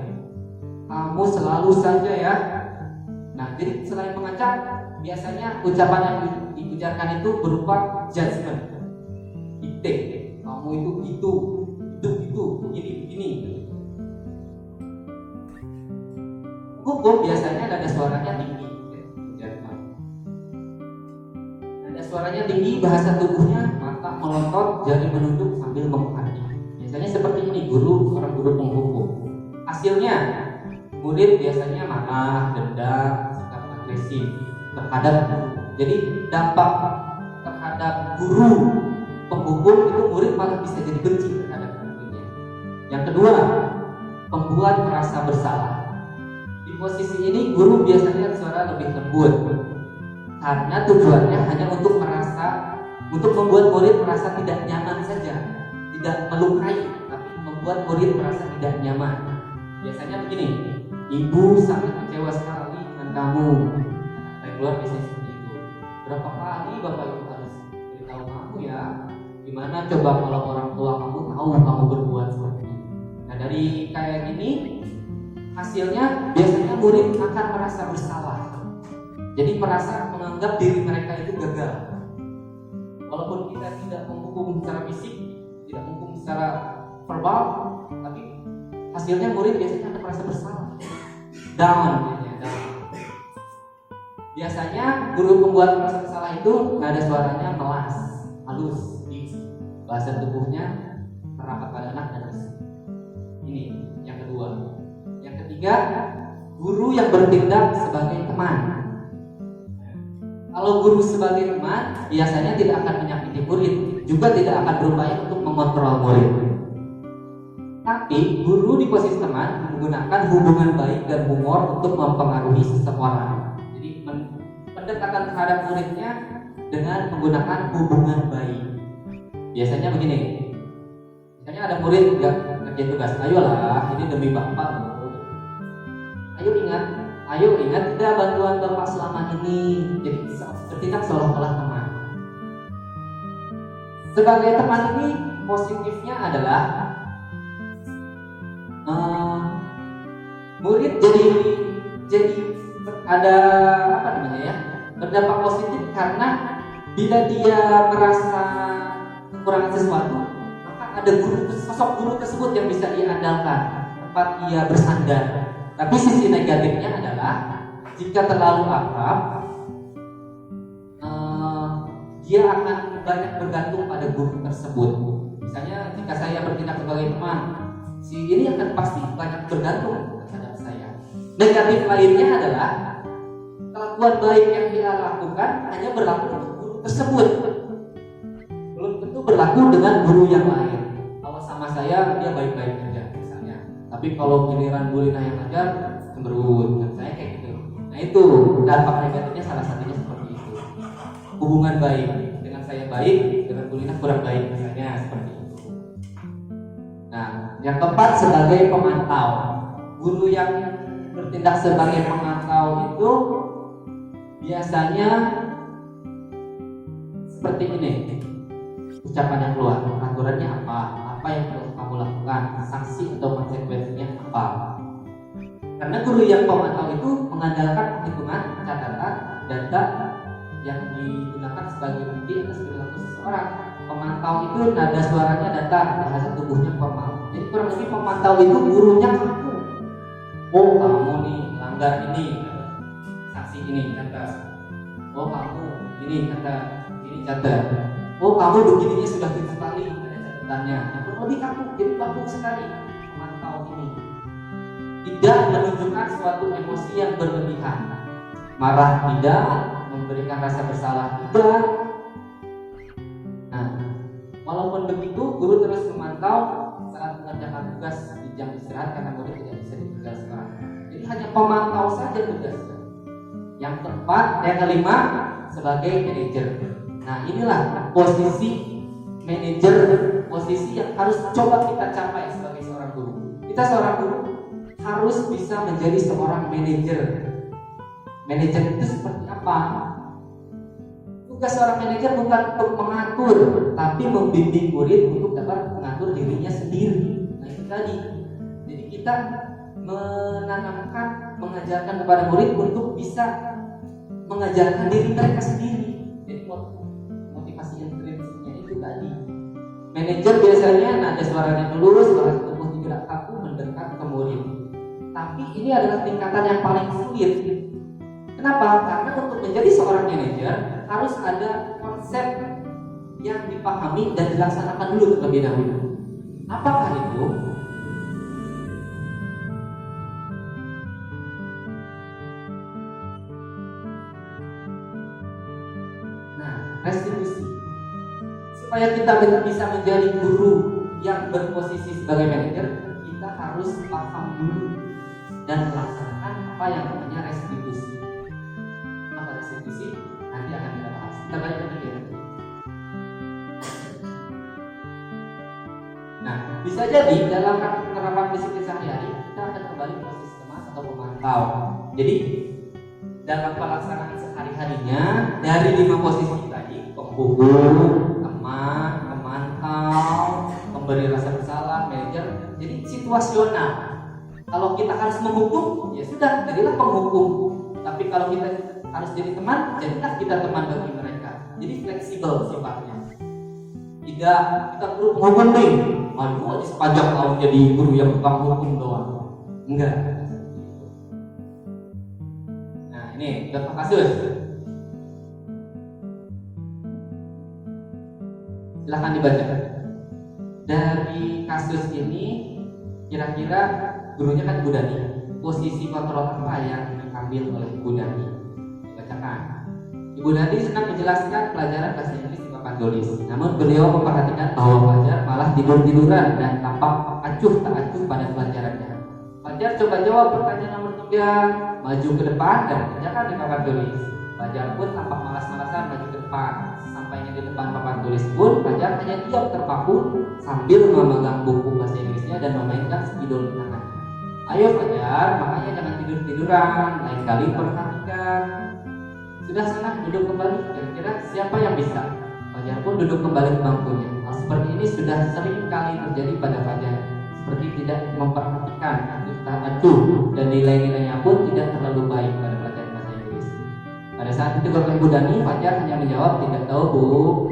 Kamu selalu saja ya. Nah jadi selain mengancam, biasanya ucapan yang diucapkan itu berupa judgment, dikte. Kamu itu gitu, begini. Hukum biasanya nada suaranya tinggi, nada suaranya tinggi, bahasa tubuhnya mata melotot, jari menunduk sambil memperhati. Biasanya seperti ini orang guru penghukum. Hasilnya murid biasanya marah, dendam, sikap agresif terhadap guru. Jadi dampak terhadap guru penghukum itu murid malah bisa jadi benci terhadap gurunya. Yang kedua, pembuat merasa bersalah. Di posisi ini guru biasanya suara lebih lembut karena tujuannya hanya untuk membuat murid merasa tidak nyaman saja, tidak melukai, tapi membuat murid merasa tidak nyaman. Biasanya begini: ibu sangat kecewa sekali dengan kamu. Kata keluar biasanya seperti itu. Berapa kali bapak ibu harus beritahu kamu ya? Gimana coba kalau orang tua kamu tahu kamu berbuat seperti ini? Nah dari kayak gini, hasilnya biasanya murid akan merasa bersalah. Jadi merasa menganggap diri mereka itu gagal. Walaupun kita tidak menghukum secara fisik, tidak menghukum secara verbal, tapi hasilnya murid biasanya akan merasa bersalah. Down. Biasanya guru pembuat merasa bersalah itu nada suaranya melas, halus, bahasa tubuhnya merapat pada anak dan bersih. Ini yang kedua. Yang ketiga, guru yang bertindak sebagai teman. Kalau guru sebagai teman, biasanya tidak akan menyakiti murid, juga tidak akan berupaya untuk mengontrol murid. Tapi guru di posisi teman menggunakan hubungan baik dan humor untuk mempengaruhi seseorang. Jadi pendekatan terhadap muridnya dengan menggunakan hubungan baik. Biasanya begini, misalnya ada murid nggak ngerjain tugas, ayolah ini demi bapak. Ayo ingat tidak bantuan bapak selama ini ini, jadi bertindak seolah-olah teman. Sebagai teman ini positifnya adalah murid jadi ada apa namanya ya, berdampak positif karena bila dia merasa kekurangan sesuatu, maka ada sosok guru tersebut yang bisa dia andalkan, tempat ia bersandar. Tapi sisi negatifnya adalah jika terlalu akrab, dia akan banyak bergantung pada guru tersebut. Misalnya jika saya bertindak sebagai teman, si ini akan pasti banyak bergantung terhadap saya. Negatif lainnya adalah kelakuan baik yang dia lakukan hanya berlaku untuk guru tersebut, belum tentu berlaku dengan guru yang lain. Kalau sama saya dia baik-baik aja misalnya, tapi kalau giliran Bu Lina yang ngajar cemberut, dan saya kayak gitu. Nah itu dampak negatifnya salah satunya seperti itu. Hubungan baik dengan saya baik, dengan Bu Lina kurang baik misalnya seperti itu. Nah yang keempat sebagai pemantau, guru yang bertindak sebagai pemantau itu biasanya seperti ini, ucapan yang keluar, aturannya apa yang perlu kamu lakukan, sanksi atau konsekuensinya apa. Karena guru yang pemantau itu mengandalkan perhitungan, catatan, data yang digunakan sebagai bukti atas perilaku seseorang. Pemantau itu nada suaranya datar, bahasa tubuhnya formal. Jadi kurang lebih pemantau itu gurunya kaku. Oh kamu nih melanggar ini, sanksi ini catat. Oh kamu ini catat, ini catat. Oh kamu begininya sudah 7 kali, ada catatannya. Yang kurang lebih kaku, jadi baku sekali pemantau ini. Tidak menunjukkan suatu emosi yang berlebihan, marah tidak, memberikan rasa bersalah tidak. Nah, walaupun begitu, guru terus memantau saat mengerjakan tugas di jam istirahat karena murid tidak bisa ditinggal sekarang. Jadi hanya pemantau saja tugasnya. Yang keempat, yang kelima, sebagai manajer. Nah, inilah posisi manajer, posisi yang harus coba kita capai sebagai seorang guru. Kita seorang guru harus bisa menjadi seorang manajer. Manajer itu seperti apa? Tugas seorang manajer bukan untuk mengatur, tapi membimbing murid untuk dapat mengatur dirinya sendiri. Nah itu tadi. Jadi kita menanamkan, mengajarkan kepada murid untuk bisa mengajarkan diri mereka sendiri. Jadi motivasi intrinsiknya itu tadi. Manajer biasanya nada suaranya lurus, bahasa tubuh tidak kaku, mendekat ke murid. Tapi ini adalah tingkatan yang paling sulit. Kenapa? Karena untuk menjadi seorang manajer harus ada konsep yang dipahami dan dilaksanakan dulu terlebih dahulu. Apakah itu? Nah, restitusi. Supaya kita bisa menjadi guru yang berposisi sebagai manajer, kita harus paham dulu dan melaksanakan apa yang namanya restitusi. Apa restitusi? Nanti akan kita bahas. Kita balik lagi ya. Nah, bisa jadi dalam penerapan disiplin sehari-hari kita akan kembali ke posisi teman atau pemantau. Jadi dalam pelaksanaan sehari-harinya dari 5 posisi tadi, penghubung, teman, pemantau, pemberi rasa bersalah, manajer, jadi situasional. Kalau kita harus menghukum, ya sudah, jadilah penghukum. Tapi kalau kita harus jadi teman, jadilah kita teman bagi mereka. Jadi fleksibel sifatnya. Tidak kita guru menghukum nih, aduh aja sepanjang tahun jadi guru yang tukang hukum doang. Enggak. Nah ini contoh kasus. Silahkan dibaca. Dari kasus ini kira-kira gurunya kan Bu Dani. Posisi kontrol apa yang diambil oleh Bu Dani? Dibacakan. Ibu Dani senang menjelaskan pelajaran bahasa Inggris di papan tulis. Namun beliau memperhatikan bahwa pelajar malah tidur-tiduran dan tampak acuh tak acuh pada pelajarannya. Pelajar coba jawab pertanyaan nomor 3, maju ke depan dan kerjakan di papan tulis. Pelajar pun tampak malas-malasan maju ke depan. Sampainya di depan papan tulis pun pelajar hanya diam terpaku sambil memegang buku bahasa Inggrisnya dan memainkan spidol di tangan. Ayo pelajar, makanya jangan tidur-tiduran, lain kali perhatikan. Sudah sana duduk kembali. Kira-kira siapa yang bisa? Fajar pun duduk kembali ke bangkunya. Hal seperti ini sudah sering kali terjadi pada Fajar. Seperti tidak memperhatikan acuh dan nilai-nilainya pun tidak terlalu baik pada pelajaran bahasa Inggris. Pada saat itu oleh Ibu Dani, Fajar hanya menjawab tidak tahu Bu.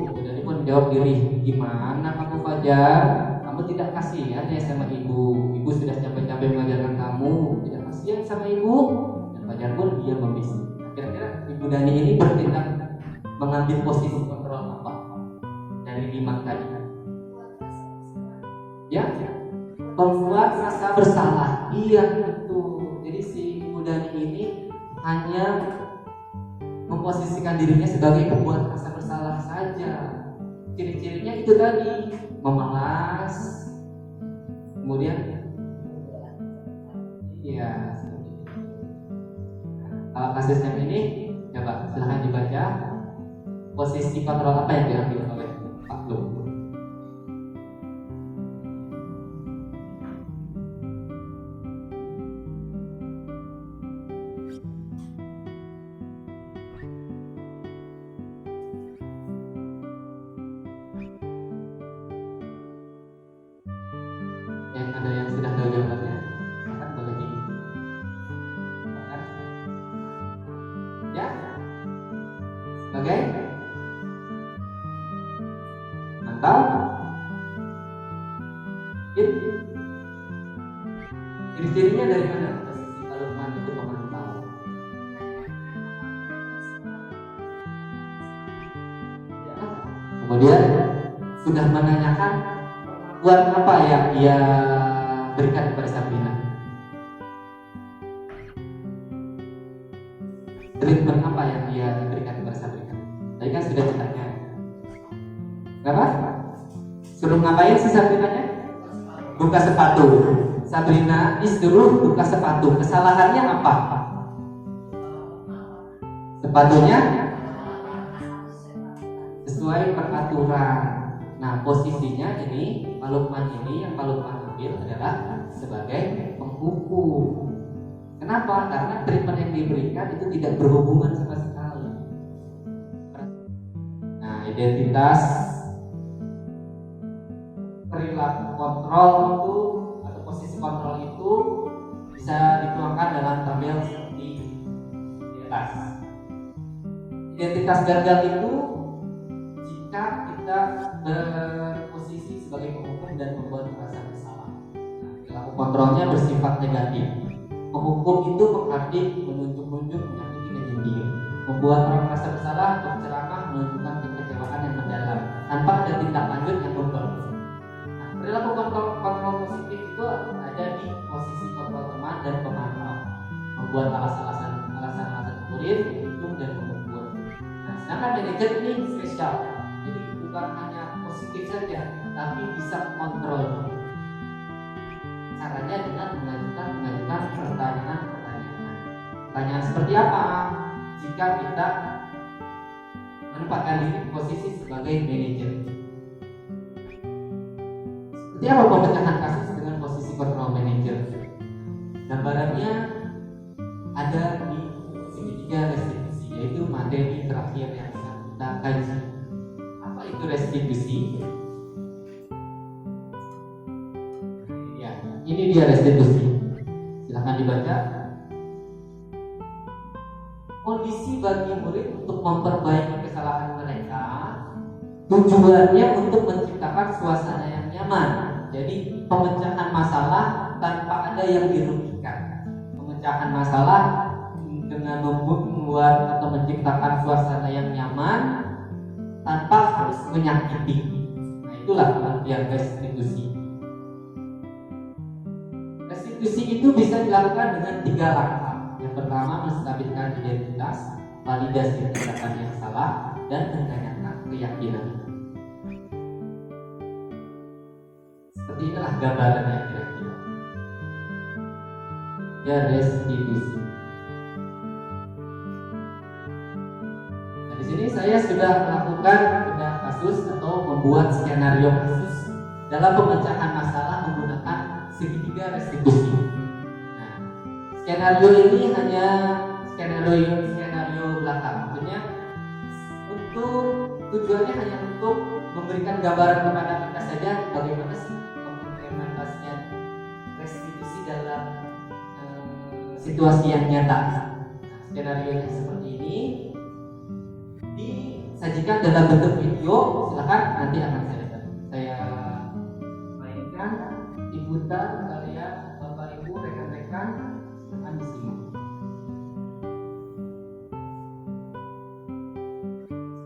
Ibu Dani pun menjawab diri, gimana kamu Fajar? Kamu tidak kasihan ya sama ibu. Ibu sudah capek-capek mengajarkan kamu, tidak kasihan sama ibu. Dan Fajar pun dia membisu. Kira-kira Ibu Dani ini bertindak mengambil posisi kontrol apa dari 5 tadi? Ya, membuat rasa bersalah. Iya betul. Jadi si Ibu Dani ini hanya memposisikan dirinya sebagai pembuat rasa bersalah saja. Ciri-cirinya itu tadi, memalas, kemudian iya seperti itu. Kalau kasus yang ini, coba silahkan dibaca posisi kontrol apa yang diambil oleh Pak Lum. Yang ada yang sudah tahu jawabannya, akan boleh di ya sebagai mantau ciri-cirinya dari mana posisi kalau itu pemantau. Kemudian sudah menanyakan buat apa yang dia berikan kepada Sabrina. Treatment apa yang dia berikan kepada Sabrina? Tadi kan sudah ditanya. Kenapa? Suruh ngapain sih Sabrinanya? Buka sepatu. Sabrina disuruh buka sepatu. Kesalahannya apa? Sepatunya sesuai peraturan. Nah, posisinya ini Pak Lukman ini yang Pak Lukman ambil adalah sebagai penghukum. Kenapa? Karena treatment yang diberikan itu tidak berhubungan sama sekali. Nah, identitas perilaku kontrol itu atau posisi kontrol itu bisa dituangkan dalam tabel seperti di atas. Identitas gagal itu jika kita berposisi sebagai penghukum dan membuat merasa bersalah. Nah, perilaku kontrolnya bersifat negatif. Penghukum itu menghardik, menunjuk-nunjuk, menyakiti, menyindir, membuat orang merasa bersalah, berceramah, menunjukkan kekecewaan yang mendalam tanpa ada tindak lanjut yang membalas. Nah, perilaku kontrol positif itu ada di posisi kontrol teman dan pemantau, membuat alasan-alasan murid, menghitung dan mengukur. Nah, sedangkan manajer ini spesial, jadi bukan hanya positif saja, tapi bisa kontrol. Caranya dengan mengajukan pertanyaan seperti apa jika kita menempatkan diri di posisi sebagai manajer. Seperti apa pemecahan kasus dengan posisi control manager? Gambarannya ada di segitiga restitusi, yaitu materi terakhir yang kita kaji. Apa itu restitusi? Ini dia restitusi. Silahkan dibaca. Kondisi bagi murid untuk memperbaiki kesalahan mereka, tujuannya untuk menciptakan suasana yang nyaman. Jadi pemecahan masalah tanpa ada yang dirugikan. Pemecahan masalah dengan membuat atau menciptakan suasana yang nyaman tanpa harus menyakiti. Nah, itulah pengertian restitusi. Restitusi itu bisa dilakukan dengan 3 langkah. Yang pertama, menstabilkan identitas, validasi tindakan yang salah, dan menanyakan keyakinan. Seperti inilah gambarannya kira-kira. Ya, restitusi. Nah, di sini saya sudah melakukan bedah kasus atau membuat skenario kasus dalam pemecahan masalah menggunakan segitiga restitusi. Nah, skenario ini hanya skenario belakang, maksudnya itu tujuannya hanya untuk memberikan gambaran kepada kita saja bagaimana sih implementasinya restitusi dalam situasi yang nyata. Skenario yang seperti ini disajikan dalam bentuk video, silakan nanti akan saya mainkan, diputar kalian Bapak Ibu rekan-rekan akan disimak.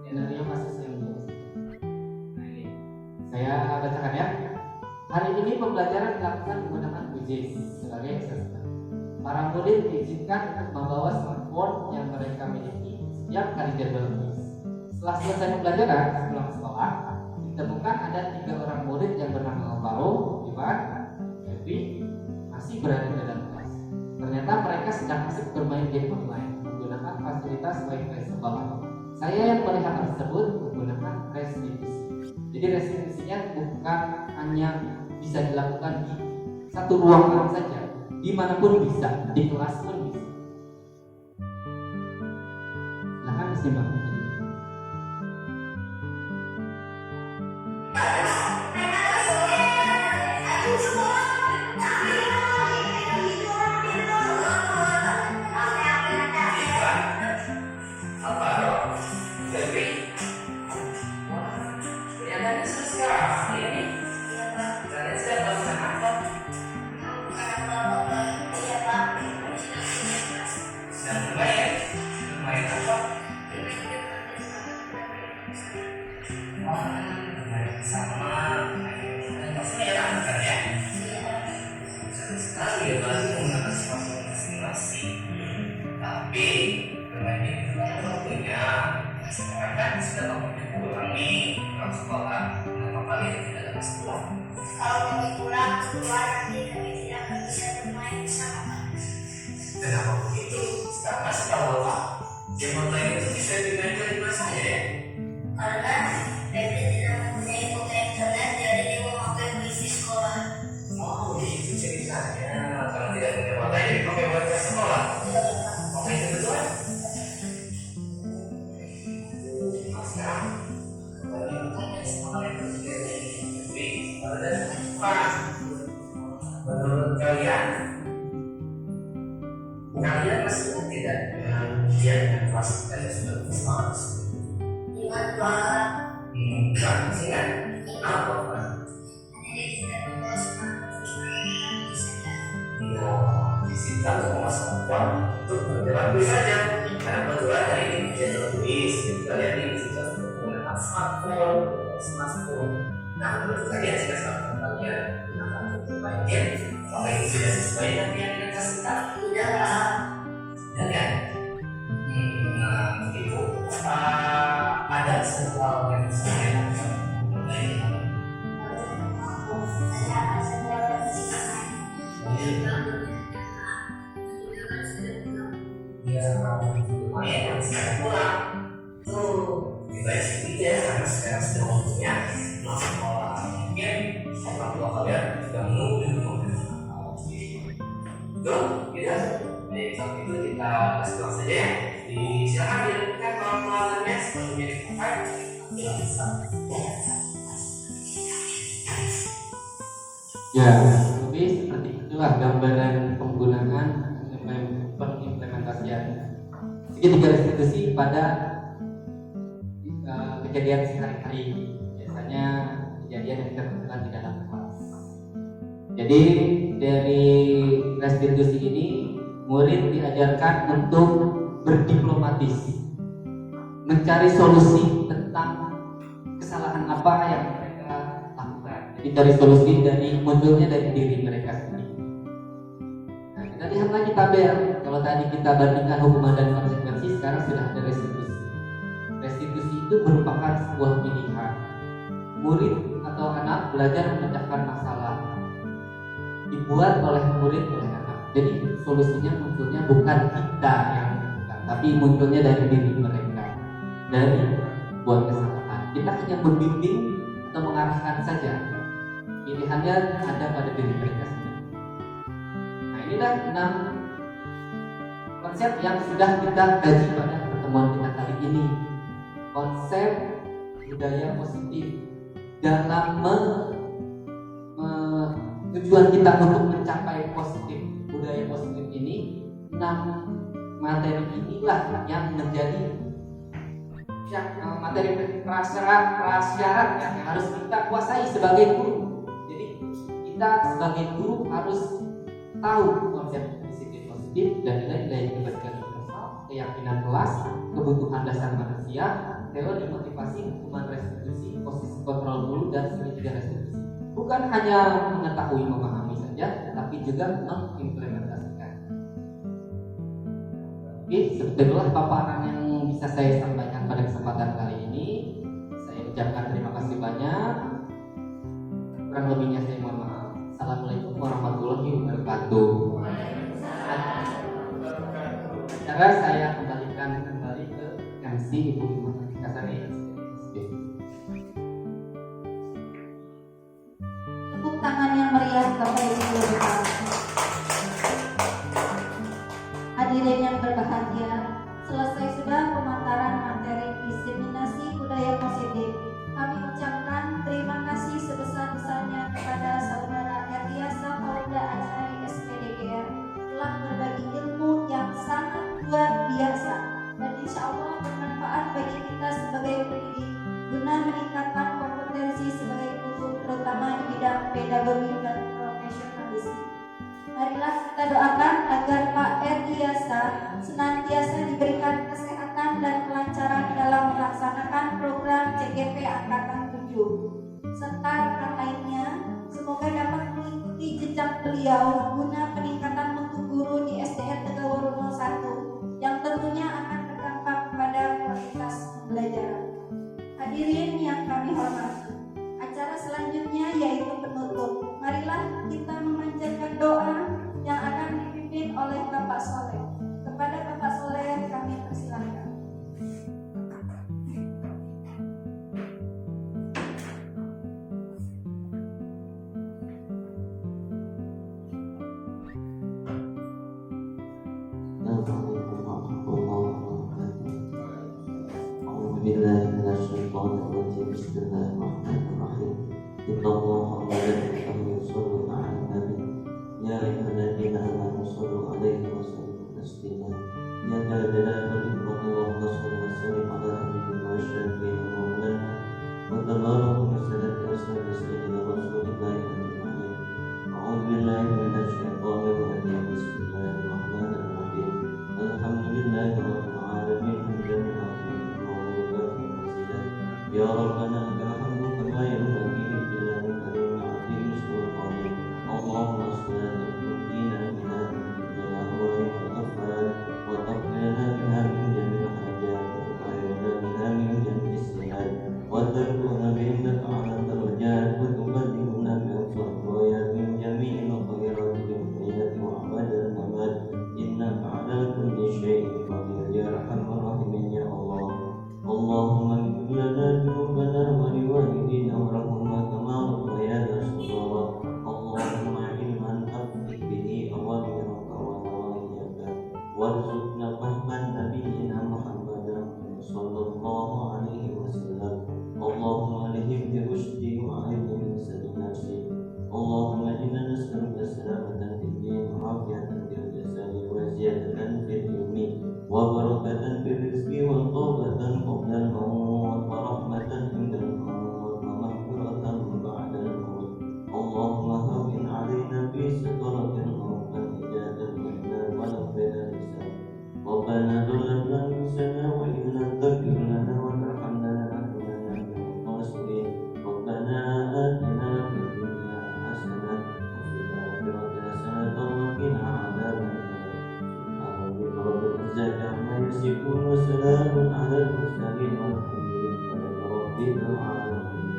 Skenario kasus yang biasa. Nah ini saya bacakan ya. Hari ini pembelajaran dilakukan menggunakan QGIS sebagai assessment. Para murid diizinkan untuk membawa smartphone yang mereka miliki setiap kali jadwal kuis. Setelah selesai pembelajaran pulang sekolah, ditemukan ada 3 orang murid yang bernama Alvaro, Ivan, Febri masih berada di dalam kelas. Ternyata mereka sedang asik bermain game online menggunakan fasilitas Wi-Fi sekolah. Saya yang melihat tersebut menggunakan restitusi. Jadi restitusinya bukan hanya bisa dilakukan di satu ruangan saja, dimanapun bisa, di kelas pun bisa. Silahkan disimak. Kenapa begitu? Karena setahu Bapak, game online itu bisa dimainkan di mana saja ya? Karena Febri tidak mempunyai kuota internet, jadi dia memakai wifi sekolah. Oh, itu ceritanya. Kalau tidak punya kuota, jadi pakai wifi sekolah. Oke, itu betul. Mas sekarang, bagaimana sekolah itu tidak Febri? Pak, menurut kalian masih ingat tidak dengan ujian yang kelas kita sudah bersama? Ingat Pak. Enggak, masih ingat? Apa Pak? Hanya dia tidak membawa smartphone. Iya, disita untuk memasukkan untuk berjalan kuis saja. Karena kebetulan hari ini dia telah kuis, jadi kalian ini disita untuk menggunakan smartphone. Nah, menurut kalian jika smartphone kalian gunakan untuk bermain game, apakah ini sudah sesuai dengan yang kita kasihkan? Tidak Pak. Ya kan? Itu ada sesuatu yang saya lakukan mengenai lumayan sekarang pulang tuh dibayar sedikit karena sekarang sudah waktunya pulang sekolah. Mungkin orang tua kalian sudah menunggu di rumah. Betul? Tidak? Baik, kalau itu kita pulang saja ya. Silakan dilakukan pengenalannya seperti yang dipakai. Tidak bisa. Ya, lebih seperti itulah gambaran penggunaan pengimplementasian segitiga restitusi pada kejadian sehari-hari, biasanya kejadian yang terjadi di dalam kelas. Jadi dari restitusi ini murid diajarkan untuk berdiplomatis, mencari solusi tentang kesalahan apa yang mereka lakukan. Jadi cari solusi dari munculnya dari diri mereka sendiri. Nah, kita lihat lagi tabel. Kalau tadi kita bandingkan hukuman dan konsekuensi, sekarang sudah ada restitusi. Restitusi itu merupakan sebuah pilihan. Murid atau anak belajar memecahkan masalah, dibuat oleh murid oleh anak. Jadi solusinya munculnya bukan kita yang menentukan, tapi munculnya dari diri mereka, dari buat kesalahan. Kita hanya membimbing atau mengarahkan saja. Pilihannya ada pada diri mereka sendiri. Nah, inilah 6 konsep yang sudah kita kaji pada pertemuan kita kali ini. konsep budaya positif dalam tujuan kita untuk mencapai positif budaya positif ini. 6 materi inilah yang menjadi materi prasyarat yang harus kita kuasai sebagai guru. Jadi kita sebagai guru harus tahu konsep disiplin positif dan nilai-nilai kebajikan universal, keyakinan kelas, kebutuhan dasar manusia, teori motivasi, hukuman restitusi, posisi kontrol guru, dan segitiga restitusi. Bukan hanya mengetahui memahami saja, tapi juga mengimplementasikan. Oke, sebetulnya paparan yang bisa saya sampaikan pada kesempatan kali ini. Saya ucapkan terima kasih banyak. Kurang lebihnya saya mohon maaf. Assalamualaikum warahmatullahi wabarakatuh. Cara saya kembalikan kembali ke MC Ibu Irma Sari. Tepuk tangan yang meriah Bapak Ibu Guru. Hadirin yang berbahagia, selesai sudah pemaparan materi diseminasi budaya positif. Kami ucapkan terima kasih sebesar-besarnya kepada Saudara Erdiasa Paulda Azhari SPDGR telah berbagi ilmu yang sangat luar biasa dan insya Allah bermanfaat bagi kita sebagai pendidik guna meningkatkan kompetensi sebagai guru terutama di bidang pedagogi dan profesionalisme. Marilah kita doakan agar Pak Erdiasa senantiasa diberikan kesehatan dan kelancaran dalam melaksanakan program CGP Angkatan 7 serta rekan lainnya. Semoga dapat mengikuti jejak beliau guna peningkatan mutu guru di SDN Tegawaru 01 yang tentunya akan berdampak pada kualitas pembelajaran. Hadirin yang kami hormati, acara selanjutnya yaitu penutup. Marilah kita memanjatkan doa yang akan dipimpin oleh Bapak Soleh. Kepada Bapak Soleh kami persilakan. Ya Rabbana lakal hamdu kama yanbaghi li jalali kalimati sultanik. Allahumma salli ala sayyidina Muhammad wa afal wa taqlana biha min jamil hajat wa ayyana biha min jamil istihad wa tarkuha bi innaka ala darajat wa tuballighuna bi afdal min jami'il khairat bil hayati wa abadal mamad innaka ala kulli syai'in qadir ya arhamar rahimin ya Allah. Allahumma ighfir lana dhunubana wa liwalidina warhamhuma kama rabbayana shaghira. Allahumma ilman afqih bihi awamiraka wa nawahiyaka warzuqna fahman nabiyyina Muhammadan sallallahu alaihi wasallam. Allahumma alhimni rushdi wa a'idni min sharri nafsi. Allahumma inna nas'aluka salamatan fid din wa afiyatan fil jasadi wa ziyadatan fil ilmi wa barakatan fil rizqi wa tawbatan qabla al-maut wa rahmatan inda al-maut wa maghfiratan ba'da al-maut. Allahumma hawwin 'alaina fi sakratil maut wa hijatan minna wa nafina lisan. Rabbana zalamna anfusana wa in lam taghfir lana wa tarhamna lanakunanna minal khasirin. Rabbana atina fid dunya hasanah wa fil akhirati hasanah wa qina 'adzaban nar. يصفون وسلام على المرسلين والحمد لله رب العالمين.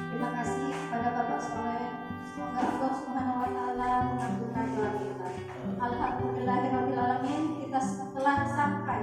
Terima kasih kepada Bapak Soleh. Semoga Allah Subhanahu wa taala mengampuni doa kita. Alhamdulillahirabbil alamin, kita telah sampai